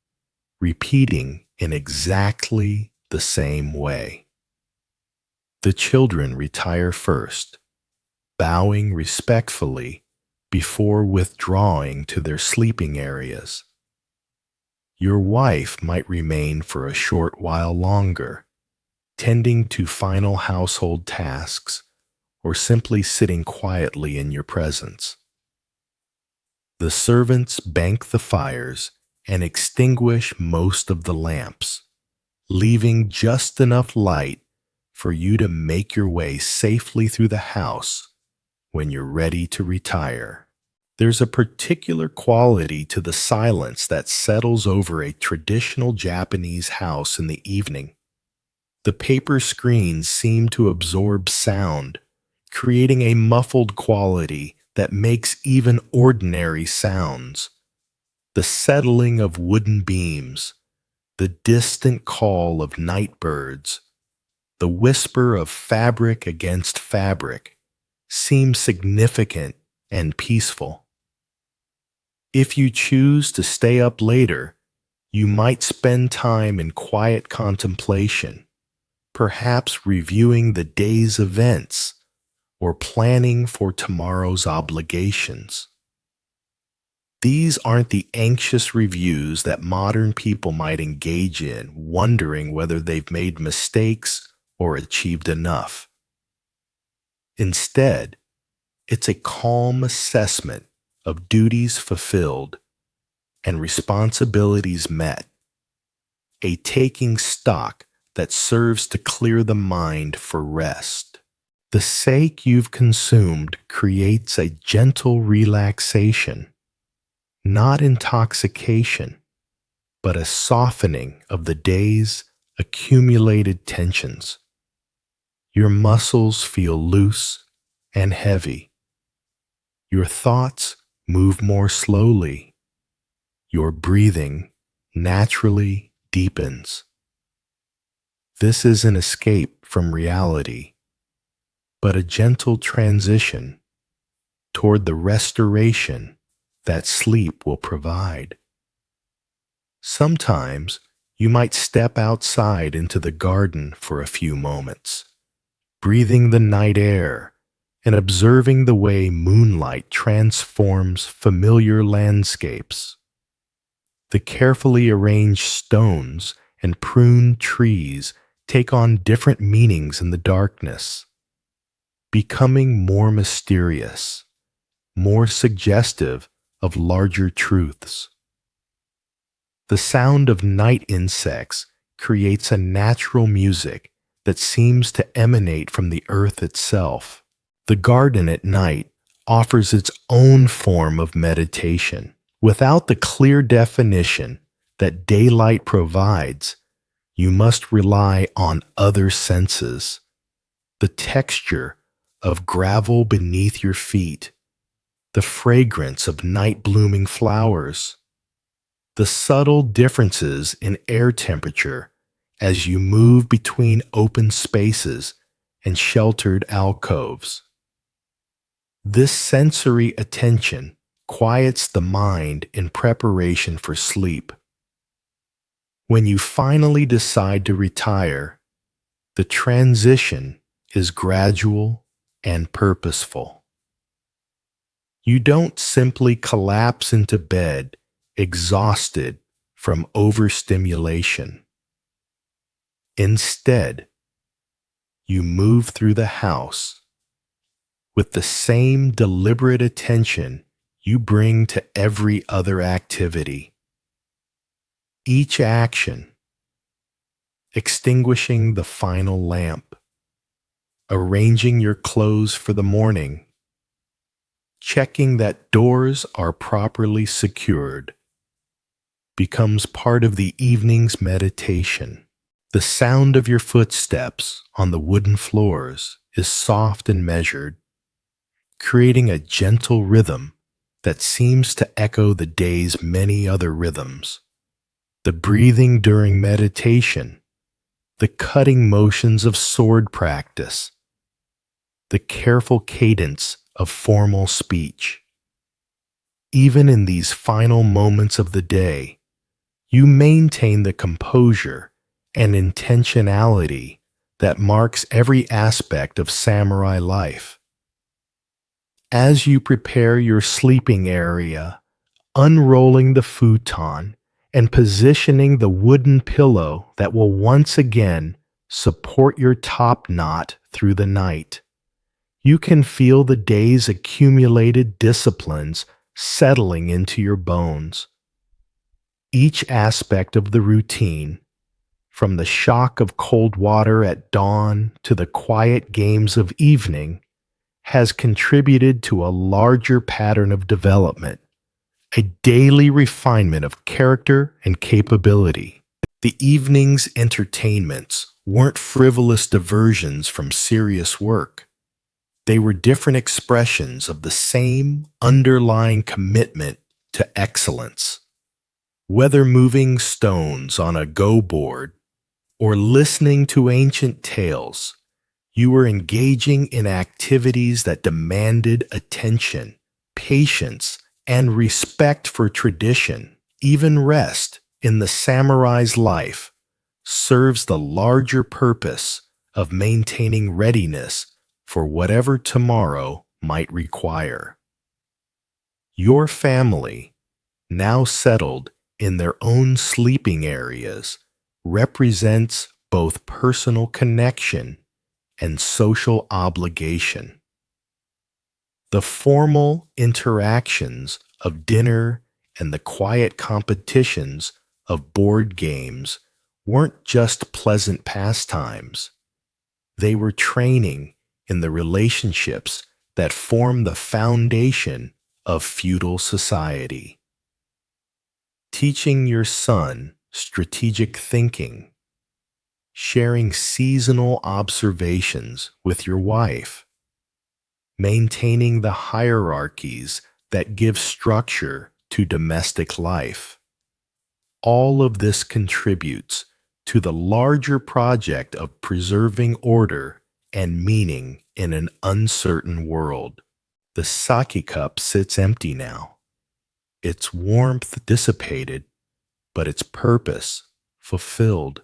repeating in exactly the same way. The children retire first, bowing respectfully before withdrawing to their sleeping areas. Your wife might remain for a short while longer, tending to final household tasks or simply sitting quietly in your presence. The servants bank the fires and extinguish most of the lamps, leaving just enough light for you to make your way safely through the house when you're ready to retire. There's a particular quality to the silence that settles over a traditional Japanese house in the evening. The paper screens seem to absorb sound, creating a muffled quality that makes even ordinary sounds. The settling of wooden beams, the distant call of night birds, the whisper of fabric against fabric seem significant and peaceful. If you choose to stay up later, you might spend time in quiet contemplation, perhaps reviewing the day's events or planning for tomorrow's obligations. These aren't the anxious reviews that modern people might engage in, wondering whether they've made mistakes or achieved enough. Instead, it's a calm assessment of duties fulfilled and responsibilities met, a taking stock that serves to clear the mind for rest. The sake you've consumed creates a gentle relaxation, not intoxication, but a softening of the day's accumulated tensions. Your muscles feel loose and heavy. Your thoughts move more slowly. Your breathing naturally deepens. This is an escape from reality, but a gentle transition toward the restoration that sleep will provide. Sometimes you might step outside into the garden for a few moments, breathing the night air and observing the way moonlight transforms familiar landscapes. The carefully arranged stones and pruned trees take on different meanings in the darkness, becoming more mysterious, more suggestive of larger truths. The sound of night insects creates a natural music that seems to emanate from the earth itself. The garden at night offers its own form of meditation. Without the clear definition that daylight provides, you must rely on other senses. The texture of gravel beneath your feet, the fragrance of night-blooming flowers, the subtle differences in air temperature as you move between open spaces and sheltered alcoves. This sensory attention quiets the mind in preparation for sleep. When you finally decide to retire, the transition is gradual and purposeful. You don't simply collapse into bed exhausted from overstimulation. Instead, you move through the house with the same deliberate attention you bring to every other activity. Each action, extinguishing the final lamp, arranging your clothes for the morning, checking that doors are properly secured, becomes part of the evening's meditation. The sound of your footsteps on the wooden floors is soft and measured, creating a gentle rhythm that seems to echo the day's many other rhythms. The breathing during meditation, the cutting motions of sword practice, the careful cadence of formal speech. Even in these final moments of the day, you maintain the composure and intentionality that marks every aspect of samurai life. As you prepare your sleeping area, unrolling the futon and positioning the wooden pillow that will once again support your top knot through the night, you can feel the day's accumulated disciplines settling into your bones. Each aspect of the routine, from the shock of cold water at dawn to the quiet games of evening, has contributed to a larger pattern of development, a daily refinement of character and capability. The evening's entertainments weren't frivolous diversions from serious work. They were different expressions of the same underlying commitment to excellence. Whether moving stones on a go board or listening to ancient tales, you were engaging in activities that demanded attention, patience, and respect for tradition. Even rest in the samurai's life serves the larger purpose of maintaining readiness for whatever tomorrow might require. Your family, now settled in their own sleeping areas, represents both personal connection and social obligation. The formal interactions of dinner and the quiet competitions of board games weren't just pleasant pastimes. They were training in the relationships that form the foundation of feudal society. Teaching your son strategic thinking, sharing seasonal observations with your wife, maintaining the hierarchies that give structure to domestic life. All of this contributes to the larger project of preserving order and meaning in an uncertain world. The sake cup sits empty now, its warmth dissipated, but its purpose fulfilled.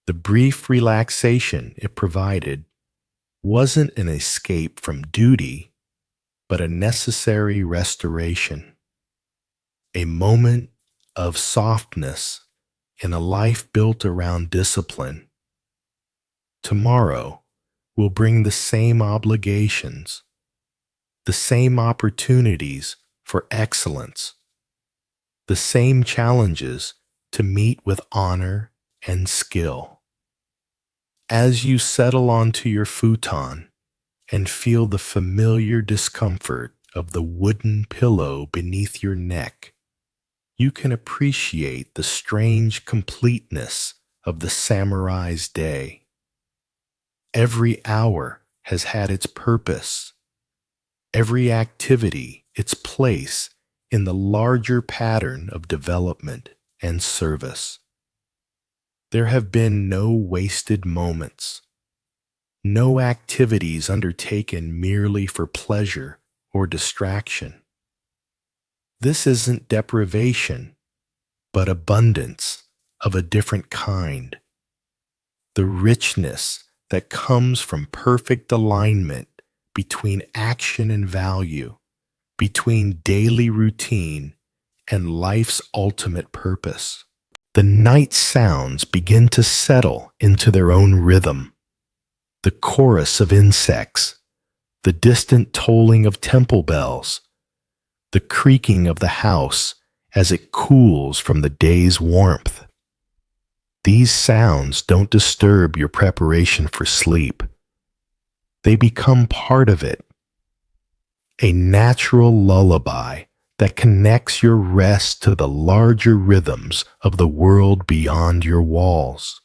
The brief relaxation it provided wasn't an escape from duty, but a necessary restoration, a moment of softness in a life built around discipline. Tomorrow will bring the same obligations, the same opportunities for excellence, the same challenges to meet with honor and skill. As you settle onto your futon and feel the familiar discomfort of the wooden pillow beneath your neck, you can appreciate the strange completeness of the samurai's day. Every hour has had its purpose, every activity its place in the larger pattern of development and service. There have been no wasted moments, no activities undertaken merely for pleasure or distraction. This isn't deprivation, but abundance of a different kind. The richness that comes from perfect alignment between action and value, between daily routine and life's ultimate purpose. The night sounds begin to settle into their own rhythm. The chorus of insects, the distant tolling of temple bells, the creaking of the house as it cools from the day's warmth. These sounds don't disturb your preparation for sleep. They become part of it, a natural lullaby that connects your rest to the larger rhythms of the world beyond your walls.